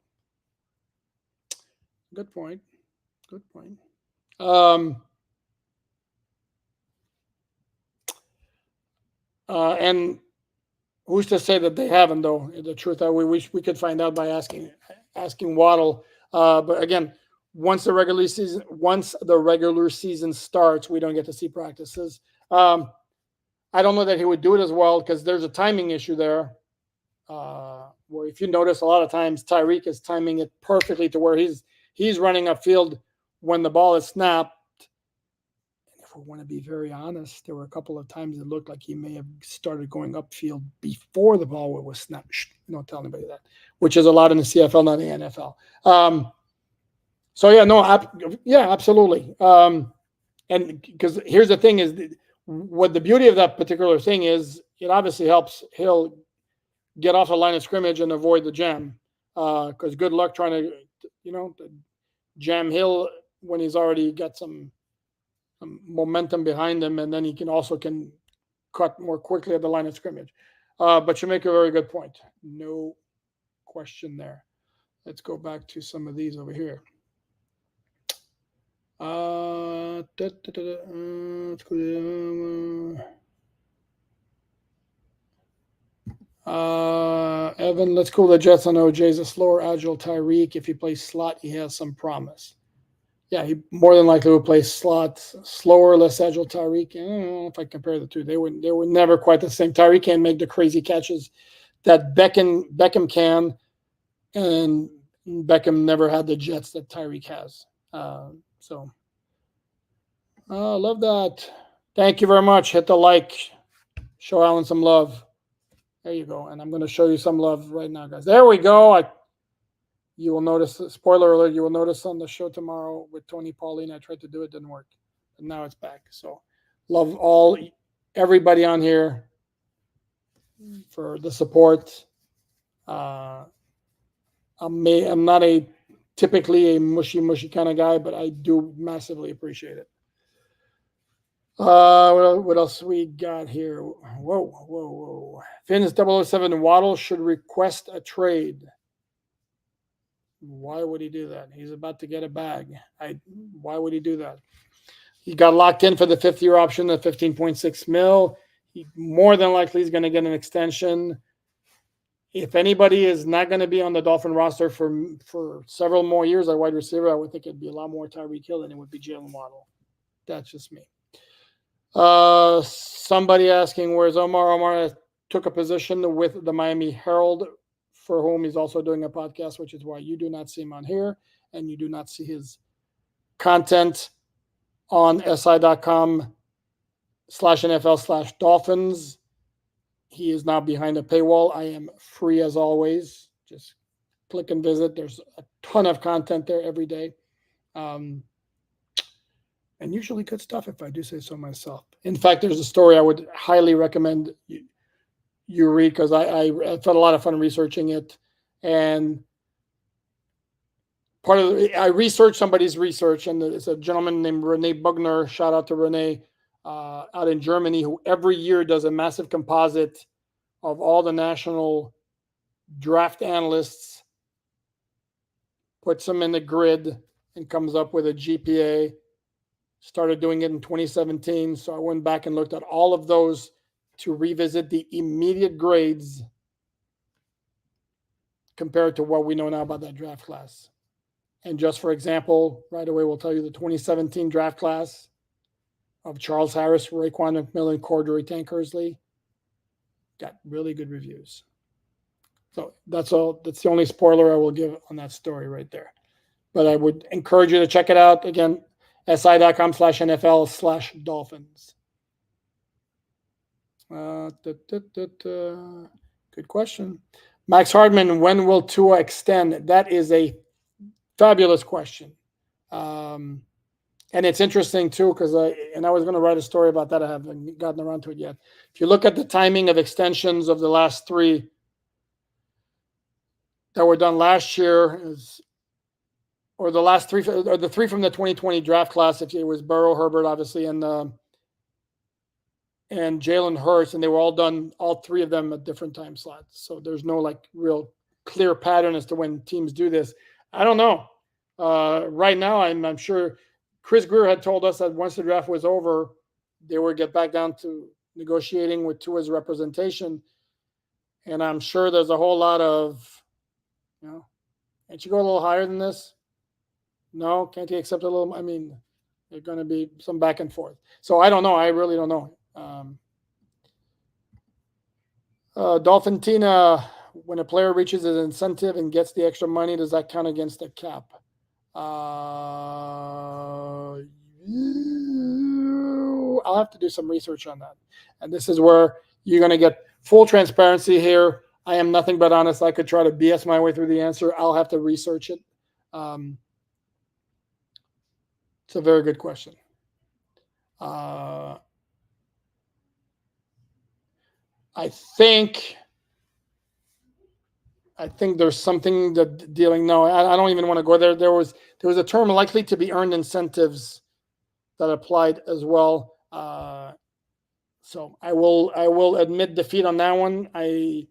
Good point. Good point. And who's to say that they haven't, though? The truth, we wish we could find out by asking Waddle. But again, once the regular season starts, we don't get to see practices. I don't know that he would do it as well because there's a timing issue there. Where if you notice, a lot of times Tyreek is timing it perfectly to where he's running upfield when the ball is snapped. And if we want to be very honest, there were a couple of times it looked like he may have started going upfield before the ball was snapped. Don't tell anybody that, which is allowed in the CFL, not the NFL. So yeah, absolutely. And because here's the thing is, what the beauty of that particular thing is, it obviously helps Hill get off the line of scrimmage and avoid the jam. Because good luck trying to, jam Hill when he's already got some momentum behind him, and then he can cut more quickly at the line of scrimmage. But you make a very good point. No question there. Let's go back to some of these over here. Evan, let's call the Jets on OJ's a slower, agile Tyreek. If he plays slot, he has some promise. Yeah, he more than likely would play slot, slower, less agile Tyreek. I don't know if I compare the two. They were never quite the same. Tyreek can't make the crazy catches that Beckham can, and Beckham never had the jets that Tyreek has. So love that. Thank you very much. Hit the like. Show Alan some love. There you go. And I'm going to show you some love right now, guys. There we go. You will notice, spoiler alert, you will notice on the show tomorrow with Tony Pauline, I tried to do it, didn't work. And now it's back. So love everybody on here for the support. I'm not typically a mushy kind of guy, but I do massively appreciate it. What else we got here? Whoa. Fins 007 Waddle should request a trade. Why would he do that? He's about to get a bag. Why would he do that? He got locked in for the 5th-year option at 15.6 mil. He more than likely is going to get an extension. If anybody is not going to be on the Dolphin roster for several more years at wide receiver, I would think it'd be a lot more Tyreek Hill than it would be Jalen Waddle. That's just me. Somebody asking, where's Omar? Omar took a position with the Miami Herald, for whom he's also doing a podcast, which is why you do not see him on here, and you do not see his content on si.com/NFL/Dolphins. He is now behind a paywall. I am free as always. Just click and visit. There's a ton of content there every day. And usually good stuff, if I do say so myself. In fact, there's a story I would highly recommend you read, because I had a lot of fun researching it. And I researched somebody's research, and it's a gentleman named Rene Bugner. Shout out to Rene out in Germany, who every year does a massive composite of all the national draft analysts, puts them in the grid, and comes up with a GPA. Started doing it in 2017. So I went back and looked at all of those to revisit the immediate grades compared to what we know now about that draft class. And just for example, right away, we'll tell you the 2017 draft class of Charles Harris, Raekwon McMillan, Cordray Tankersley got really good reviews. So that's all. That's the only spoiler I will give on that story right there. But I would encourage you to check it out. Again, si.com/NFL/Dolphins. Good question. Max Hardman, when will Tua extend? That is a fabulous question. And it's interesting too, because I was going to write a story about that. I haven't gotten around to it yet. If you look at the timing of extensions of the last 3 that were done last year, or the last 3, or the 3 from the 2020 draft class, if it was Burrow, Herbert, obviously, and Jalen Hurts, and they were all done, all 3 of them at different time slots. So there's no like real clear pattern as to when teams do this. I don't know. Right now, I'm sure Chris Greer had told us that once the draft was over, they would get back down to negotiating with Tua's representation. And I'm sure there's a whole lot of, can't you go a little higher than this? No, can't he accept a little? I mean, there's going to be some back and forth. So I don't know. I really don't know. Dolphin Tina, when a player reaches his incentive and gets the extra money, does that count against the cap? I'll have to do some research on that. And this is where you're going to get full transparency here. I am nothing but honest. I could try to BS my way through the answer. I'll have to research it. It's a very good question. I think there's something that dealing. No, I don't even want to go there. There was a term likely to be earned incentives that applied as well. So I will admit defeat on that one. I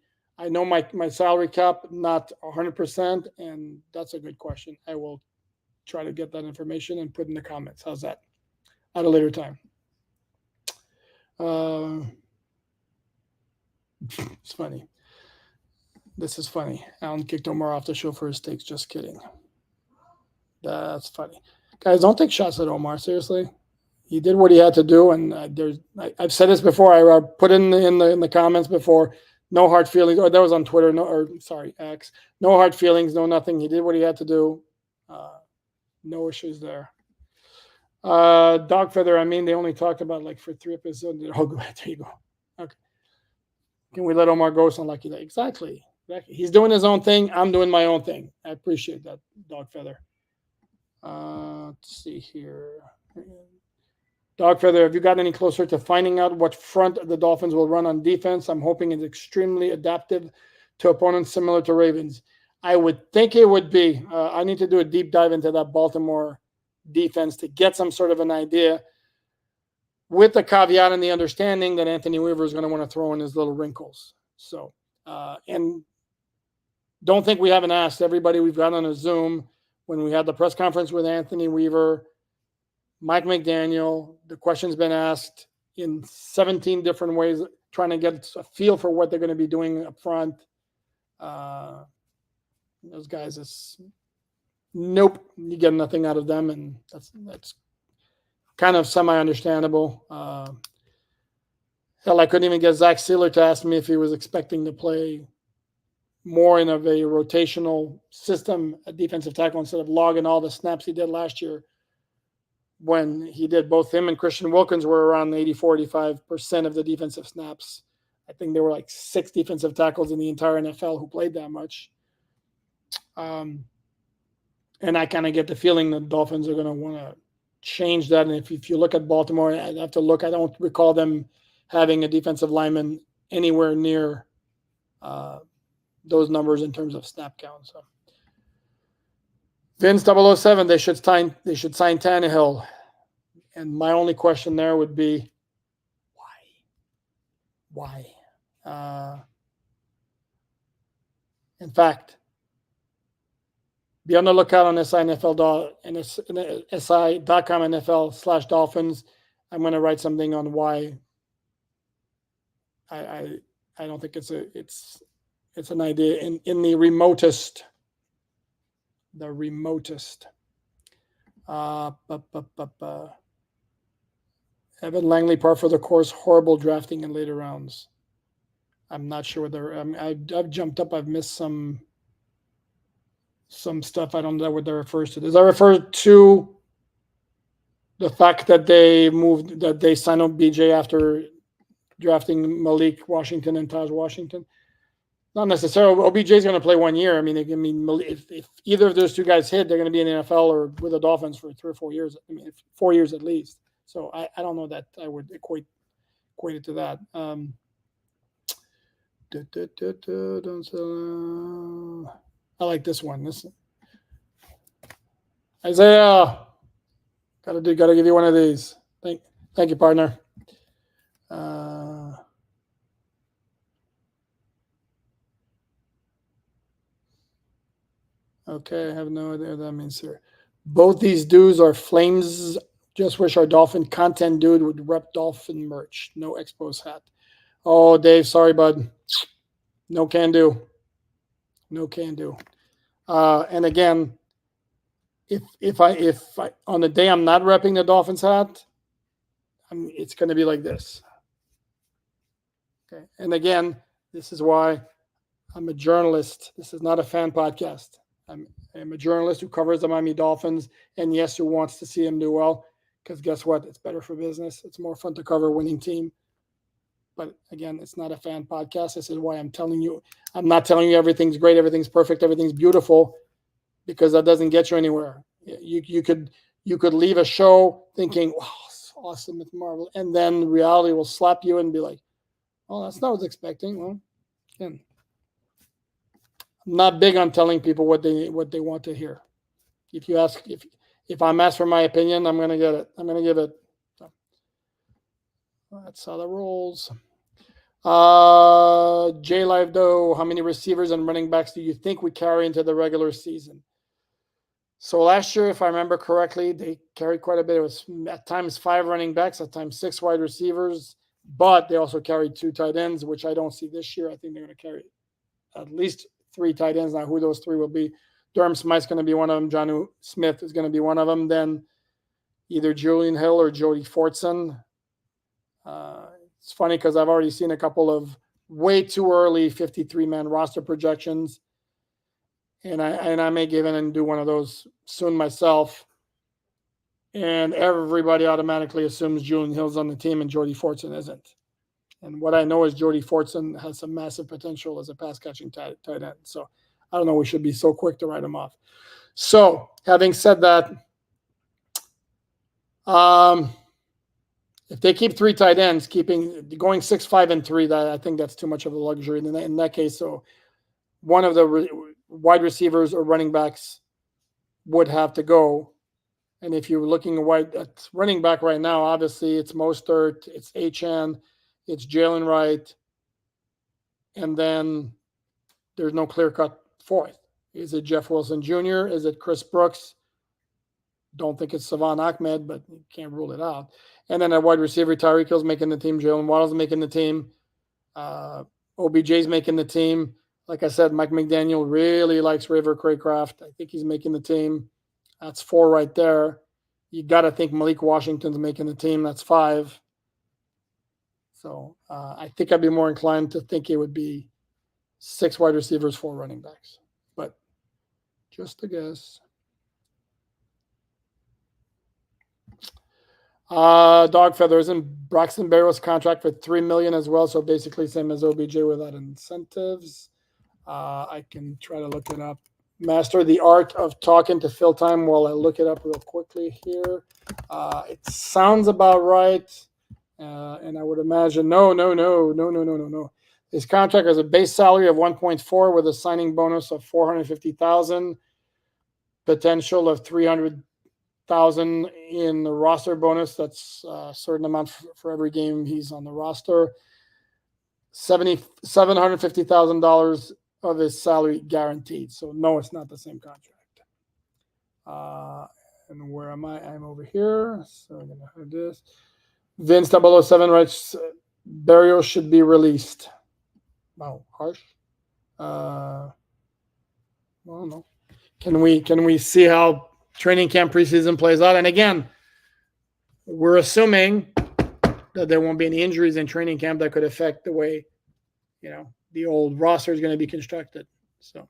know my salary cap, not 100%, and that's a good question. I will try to get that information and put in the comments. How's that? At a later time. It's funny. This is funny. Alan kicked Omar off the show for his takes. Just kidding. That's funny. Guys, don't take shots at Omar. Seriously. He did what he had to do, and I've said this before. I put in the comments before. No hard feelings. Or that was on Twitter. X. No hard feelings. No nothing. He did what he had to do. No issues there. Dog feather. I mean, they only talked about like for 3 episodes. Oh, go ahead. There you go. Okay. Can we let Omar go? It's unlucky. Exactly. He's doing his own thing. I'm doing my own thing. I appreciate that, Dog Feather. Let's see here. Dog Feather, have you gotten any closer to finding out what front the Dolphins will run on defense? I'm hoping it's extremely adaptive to opponents similar to Ravens. I would think it would be. I need to do a deep dive into that Baltimore defense to get some sort of an idea, with the caveat and the understanding that Anthony Weaver is going to want to throw in his little wrinkles. So, and don't think we haven't asked everybody we've got on a Zoom when we had the press conference with Anthony Weaver, Mike McDaniel. The question's been asked in 17 different ways, trying to get a feel for what they're going to be doing up front. Those guys, it's nope, you get nothing out of them, and that's kind of semi-understandable. Hell, I couldn't even get Zach Sealer to ask me if he was expecting to play more in of a rotational system at defensive tackle instead of logging all the snaps he did last year, when he did. Both him and Christian Wilkins were around 84-85% of the defensive snaps. I think there were like 6 defensive tackles in the entire NFL who played that much. And I kind of get the feeling the Dolphins are going to want to change that. And if you look at Baltimore, I'd have to look. I don't recall them having a defensive lineman anywhere near those numbers in terms of snap count. So Vince 007, they should sign Tannehill. And my only question there would be, why? In fact, be on the lookout on SI.com NFL/Dolphins. I'm going to write something on why I don't think it's an idea in the remotest. Evan Langley, par for the course, horrible drafting in later rounds. I'm not sure whether I've jumped up. I've missed some stuff. I don't know what that refers to. Does that refer to the fact that they signed OBJ after drafting Malik Washington and Taj Washington? Not necessarily. OBJ is going to play 1 year. I mean, if either of those two guys hit, they're going to be in the NFL or with the Dolphins for 3 or 4 years. I mean, 4 years at least. So I don't know that I would equate it to that. I like this one. Isaiah, gotta give you one of these. Thank you, partner. Okay, I have no idea what that means here. Both these dudes are flames. Just wish our Dolphin content dude would rep Dolphin merch. No Expos hat. Oh, Dave, sorry, bud. No can do. And again, if I on the day I'm not repping the Dolphins hat, it's going to be like this. Okay. And again, this is why I'm a journalist. This is not a fan podcast. I'm a journalist who covers the Miami Dolphins, and yes, who wants to see them do well. Because guess what? It's better for business. It's more fun to cover a winning team. But again, it's not a fan podcast. This is why I'm telling you. I'm not telling you everything's great, everything's perfect, everything's beautiful, because that doesn't get you anywhere. You could leave a show thinking, "Wow, it's awesome, it's marvelous," and then reality will slap you and be like, "Oh, that's not what I was expecting." Well, again, I'm not big on telling people what they want to hear. If I'm asked for my opinion, I'm going to get it. I'm going to give it. So, that's how that rolls. J Live Doe, how many receivers and running backs do you think we carry into the regular season? So last year, if I remember correctly, they carried quite a bit. It was at times 5 running backs, at times 6 wide receivers, but they also carried 2 tight ends, which I don't see this year. I think they're going to carry at least 3 tight ends. Now, who those 3 will be? Durham Smythe's going to be one of them. Jonnu Smith is going to be one of them. Then either Julian Hill or Jody Fortson. It's funny because I've already seen a couple of way too early 53-man roster projections, and I may give in and do one of those soon myself. And everybody automatically assumes Julian Hill's on the team and Jody Fortson isn't. And what I know is Jody Fortson has some massive potential as a pass-catching tight end. So I don't know. We should be so quick to write him off. So, having said that, if they keep 3 tight ends, going 6, 5, and 3, that I think that's too much of a luxury in that case. So, one of the wide receivers or running backs would have to go. And if you're looking at running back right now, obviously it's Mostert, it's Achane, it's Jalen Wright, and then there's no clear-cut fourth. Is it Jeff Wilson Jr.? Is it Chris Brooks? Don't think it's Savon Ahmed, but you can't rule it out. And then at wide receiver, Tyreek Hill's making the team. Jalen Waddle's making the team. OBJ's making the team. Like I said, Mike McDaniel really likes River Craycraft. I think he's making the team. That's 4 right there. You got to think Malik Washington's making the team. That's 5. So I think I'd be more inclined to think it would be 6 wide receivers, 4 running backs. But just a guess. Dog Feathers and Braxton Berrios contract for $3 million as well. So basically same as OBJ without incentives. I can try to look it up. Master the art of talking to fill time while I look it up real quickly here. It sounds about right. And I would imagine no. His contract has a base salary of 1.4 with a signing bonus of $450,000, potential of $300,000 in the roster bonus. That's a certain amount for every game he's on the roster. $750,000 of his salary guaranteed. So no, it's not the same contract. And where am I? I'm over here. So I'm gonna have this. Vince 007 writes, Berrios should be released. Wow, harsh. Well, no. Can we see how training camp preseason plays out? And again, we're assuming that there won't be any injuries in training camp that could affect the way, the old roster is going to be constructed. So,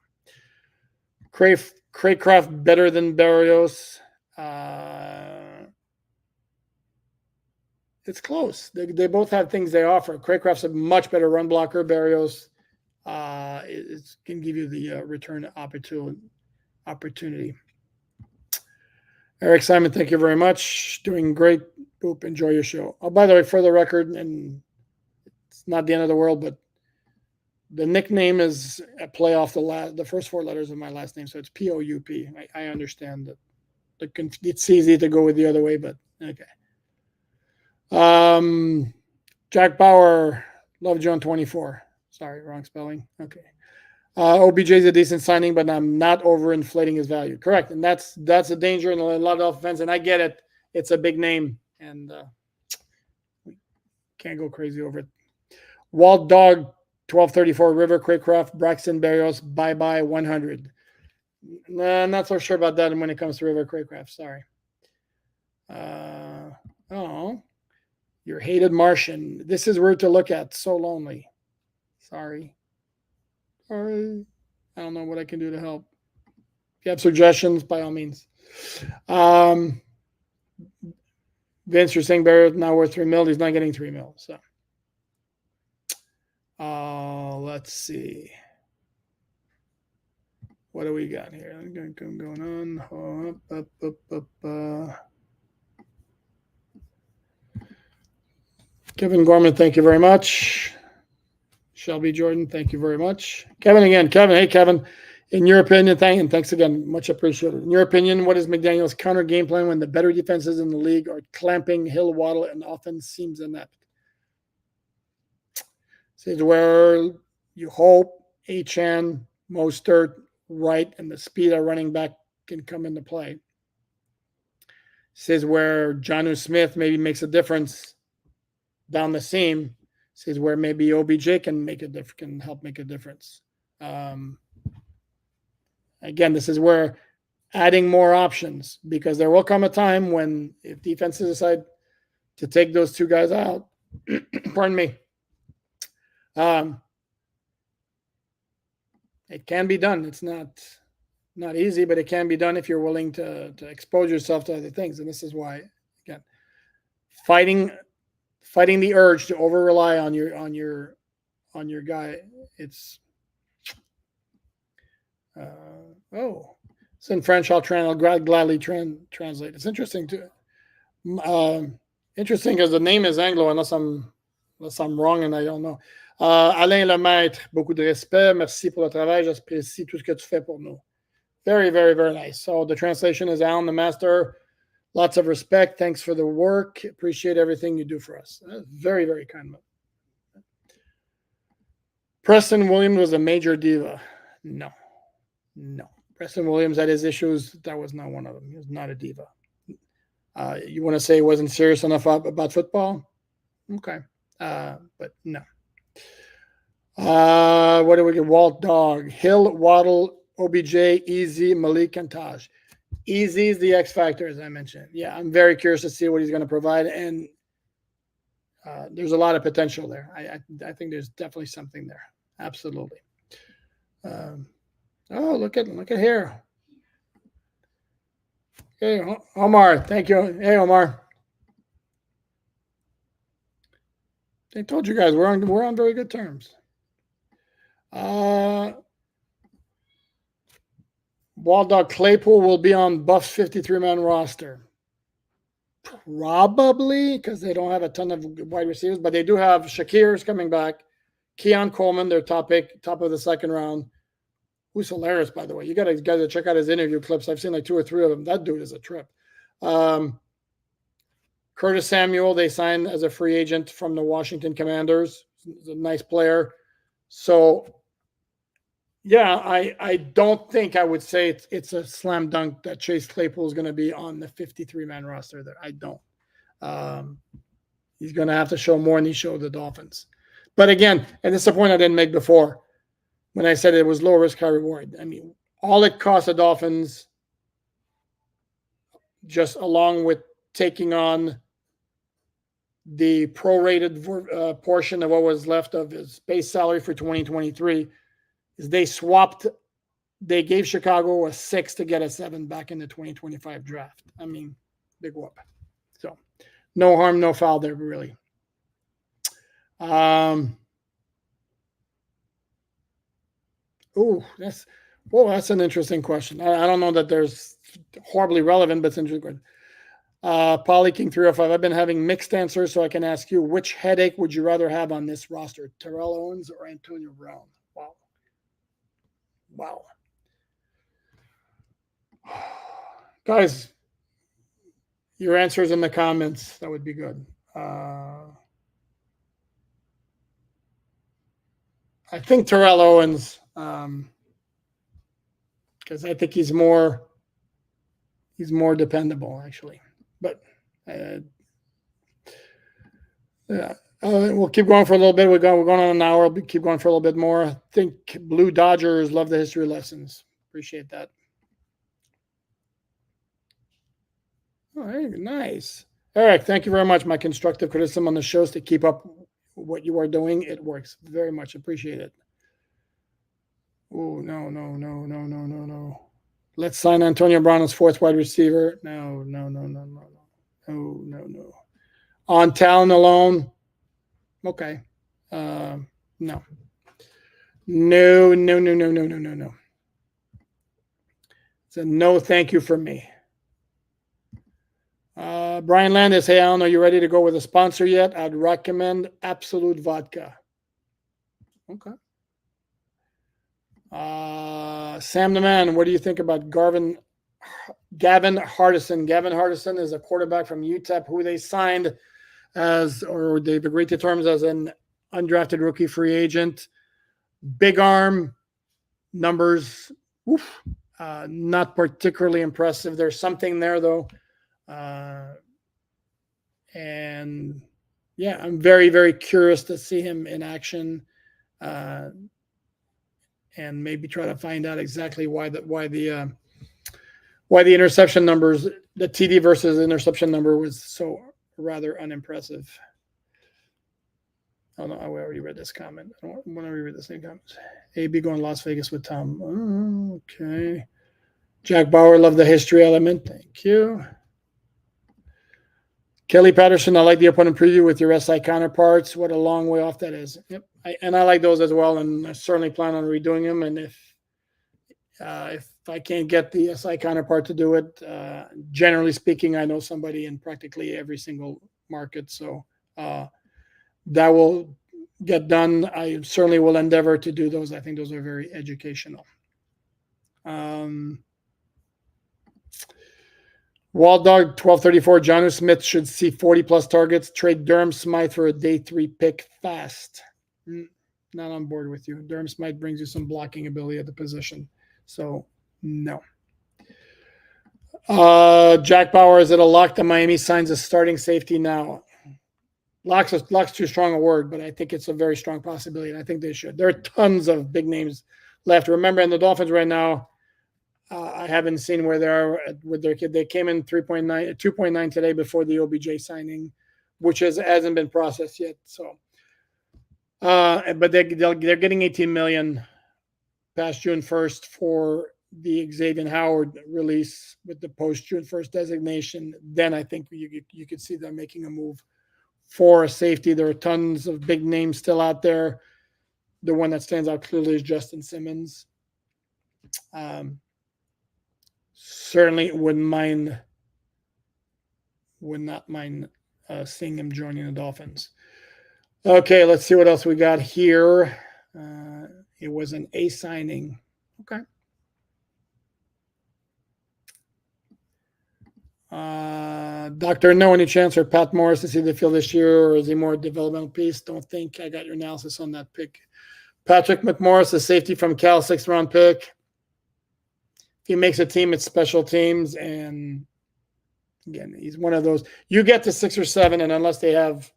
Craycraft better than Berrios. It's close. They both have things they offer. Craycraft's a much better run blocker. Berrios can give you the return opportunity. Eric Simon, thank you very much. Doing great. Boop, enjoy your show. Oh, by the way, for the record, and it's not the end of the world, but the nickname is a play off the first 4 letters of my last name, so it's P-O-U-P. I understand that it's easy to go with the other way, but okay. Jack Bauer, Love John 24. Sorry, wrong spelling. Okay. OBJ is a decent signing, but I'm not overinflating his value. Correct, and that's a danger in a lot of offense, and I get it. It's a big name, and we can't go crazy over it. Walt Dog 1234, River Craycraft, Braxton Berrios, bye 100. Nah, I'm not so sure about that when it comes to River Craycraft. Sorry. Your hated Martian. This is weird to look at. So lonely. Sorry. I don't know what I can do to help. If you have suggestions, by all means. Vince, you're saying Barrett's not worth $3 million. He's not getting $3 million. So, let's see. What do we got here? Going on. Kevin Gorman, thank you very much. Shelby Jordan, thank you very much. Kevin again. Kevin, hey, Kevin. In your opinion, thanks again. Much appreciated. In your opinion, what is McDaniel's counter game plan when the better defenses in the league are clamping Hill, Waddle, and offense seems inept? This is where you hope Achane, Mostert, Wright, and the speed of running back can come into play. This is where Jonnu Smith maybe makes a difference down the seam. This is where maybe OBJ can help make a difference. Again, this is where adding more options, because there will come a time when if defenses decide to take those 2 guys out, pardon me, it can be done. It's not easy, but it can be done if you're willing to expose yourself to other things. And this is why, again, fighting the urge to over rely on your guy. It's it's in French. I'll gladly translate. It's interesting too. Interesting because the name is Anglo, unless I'm wrong and I don't know. Alain Lemaître, beaucoup de respect. Merci pour le travail. J'apprécie tout ce que tu fais pour nous. Very, very, very nice. So the translation is Alan the Master. Lots of respect. Thanks for the work. Appreciate everything you do for us. Very, very kind. Preston Williams was a major diva. No. No. Preston Williams had his issues. That was not one of them. He was not a diva. You want to say he wasn't serious enough about football? Okay. But no. What do we get? Walt Dog, Hill, Waddle, OBJ, Easy, Malik, and Taj. Easy is the X factor, as I mentioned. Yeah, I'm very curious to see what he's going to provide, and there's a lot of potential there. I think there's definitely something there. Absolutely. Oh, look at here. Hey, Omar, thank you. Hey, Omar. I told you guys we're on very good terms. Waldog Claypool will be on Buff's 53-man roster. Probably, because they don't have a ton of wide receivers, but they do have Shakir's coming back. Keon Coleman, their top pick, top of the second round. Who's hilarious, by the way. You got to check out his interview clips. I've seen like 2 or 3 of them. That dude is a trip. Curtis Samuel, they signed as a free agent from the Washington Commanders. He's a nice player. So, yeah, I don't think I would say it's a slam dunk that Chase Claypool is going to be on the 53-man roster there. I don't. He's going to have to show more than he showed the Dolphins. But again, and this is a point I didn't make before when I said it was low risk, high reward. I mean, all it cost the Dolphins, just along with taking on the prorated portion of what was left of his base salary for 2023, is they gave Chicago a 6 to get a 7 back in the 2025 draft. I mean, big whoop. So no harm, no foul there, really. That's an interesting question. I don't know that there's horribly relevant, but it's interesting. Polly King 305. I've been having mixed answers, so I can ask you, which headache would you rather have on this roster, Terrell Owens or Antonio Brown? Wow. Guys, your answers in the comments. That would be good. I think Terrell Owens, because I think he's more dependable, actually. But yeah, we'll keep going for a little bit. We're going on an hour. We'll keep going for a little bit more. I think Blue Dodgers love the history lessons. Appreciate that. All right, nice. Eric, thank you very much. My constructive criticism on the shows to keep up what you are doing. It works very much. Appreciate it. Oh, no. Let's sign Antonio Brown as 4th wide receiver. No. On talent alone, okay. No. It's a no thank you from me. Brian Landis, hey, Alan, are you ready to go with a sponsor yet? I'd recommend Absolute Vodka. Okay. Sam the Man, what do you think about Gavin Hardison? Gavin Hardison is a quarterback from UTEP who they signed or they've agreed to terms as an undrafted rookie free agent. Big arm, numbers, not particularly impressive. There's something there, though. And yeah, I'm very, very curious to see him in action. And maybe try to find out exactly why the interception numbers, the TD versus interception number was so rather unimpressive. Oh no, I already read this comment. I don't want to reread the same comments. AB going to Las Vegas with Tom. Oh, okay. Jack Bauer, love the history element. Thank you. Kelly Patterson, I like the opponent preview with your SI counterparts. What a long way off that is. Yep. I like those as well, and I certainly plan on redoing them. And if I can't get the SI counterpart to do it, generally speaking, I know somebody in practically every single market. So that will get done. I certainly will endeavor to do those. I think those are very educational. Wall Dog 1234. Jonnu Smith should see 40+ targets. Trade Durham Smythe for a day 3 pick fast. Not on board with you. Durham Smythe brings you some blocking ability at the position. So, no. Jack Bauer, is it a lock that Miami signs a starting safety now? Lock's too strong a word, but I think it's a very strong possibility, and I think they should. There are tons of big names left. Remember, in the Dolphins right now, I haven't seen where they are with their kid. They came in 2.9 today before the OBJ signing, which hasn't been processed yet. So, but they're getting $18 million past June 1st for the Xavier Howard release with the post June 1st designation. Then I think you could see them making a move for a safety. There are tons of big names still out there. The one that stands out clearly is Justin Simmons. Certainly would not mind seeing him joining the Dolphins. Okay, let's see what else we got here. It was an A signing. Okay. Doctor, no any chance for Pat Morris to see the field this year, or is he more a developmental piece? Don't think. I got your analysis on that pick. Patrick McMorris, a safety from Cal, 6th round pick. If he makes a team, it's special teams. And again, he's one of those. You get to 6 or 7, and unless they have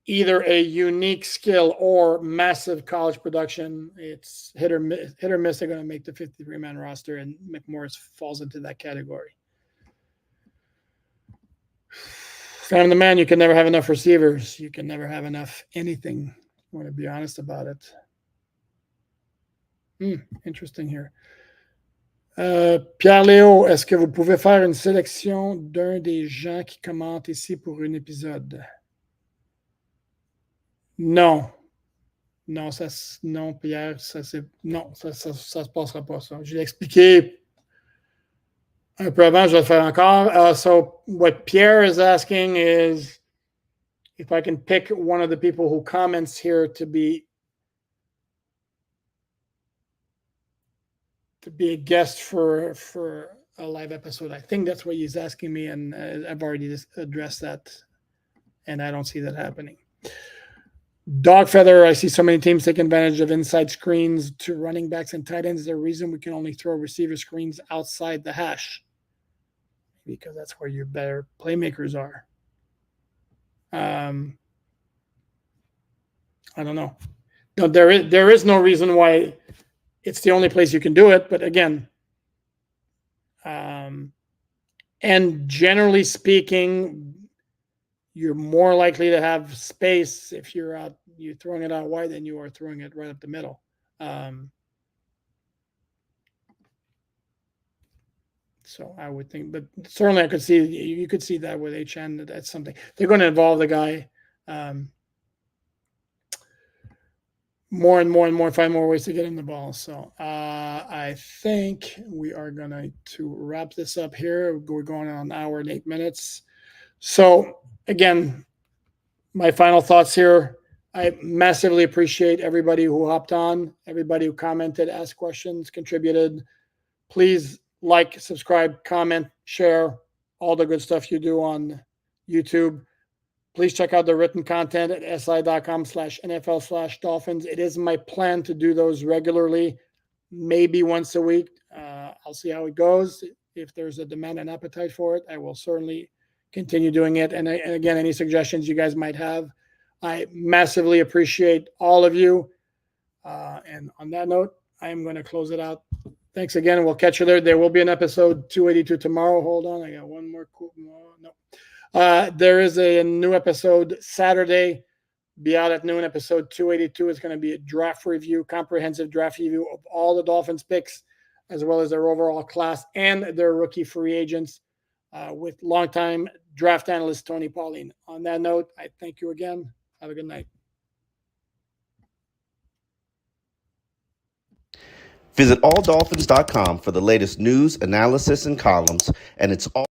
either a unique skill or massive college production, it's hit or miss. They're going to make the 53-man roster, and McMorris falls into that category. Fan of the man, you can never have enough receivers. You can never have enough anything. I want to be honest about it. Interesting here. Pierre-Léo, est-ce que vous pouvez faire une sélection d'un des gens qui commentent ici pour un épisode? Non. Non, non, Pierre, ça se passera pas, ça. Je l'ai expliqué un peu avant, je vais le faire encore. So what Pierre is asking is if I can pick one of the people who comments here to be a guest for a live episode. I think that's what he's asking me, and I've already addressed that, and I don't see that happening. Dog Feather, I see so many teams taking advantage of inside screens to running backs and tight ends. Is there a reason we can only throw receiver screens outside the hash? Because that's where your better playmakers are. I don't know. No, there is no reason why it's the only place you can do it. But again, and generally speaking, you're more likely to have space if you're throwing it out wide than you are throwing it right up the middle. So I would think, but certainly you could see that with HN. That's something they're going to involve the guy more and more, find more ways to get him the ball. So I think we are going to wrap this up here. We're going on an hour and 8 minutes. So again, my final thoughts here. I massively appreciate everybody who hopped on, everybody who commented, asked questions, contributed. Please like, subscribe, comment, share, all the good stuff you do on YouTube. Please check out the written content at si.com/NFL/Dolphins. It is my plan to do those regularly, maybe once a week. I'll see how it goes. If there's a demand and appetite for it, I will certainly continue doing it. And again, any suggestions you guys might have, I massively appreciate all of you. And on that note, I am going to close it out. Thanks again. We'll catch you there. There will be an episode 282 tomorrow. Hold on. I got one more. No. There is a new episode Saturday. Be out at noon. Episode 282 is going to be a draft review, comprehensive draft review of all the Dolphins picks, as well as their overall class and their rookie free agents with longtime draft analyst Tony Pauline. On that note, I thank you again. Have a good night. Visit alldolphins.com for the latest news, analysis, and columns, and it's all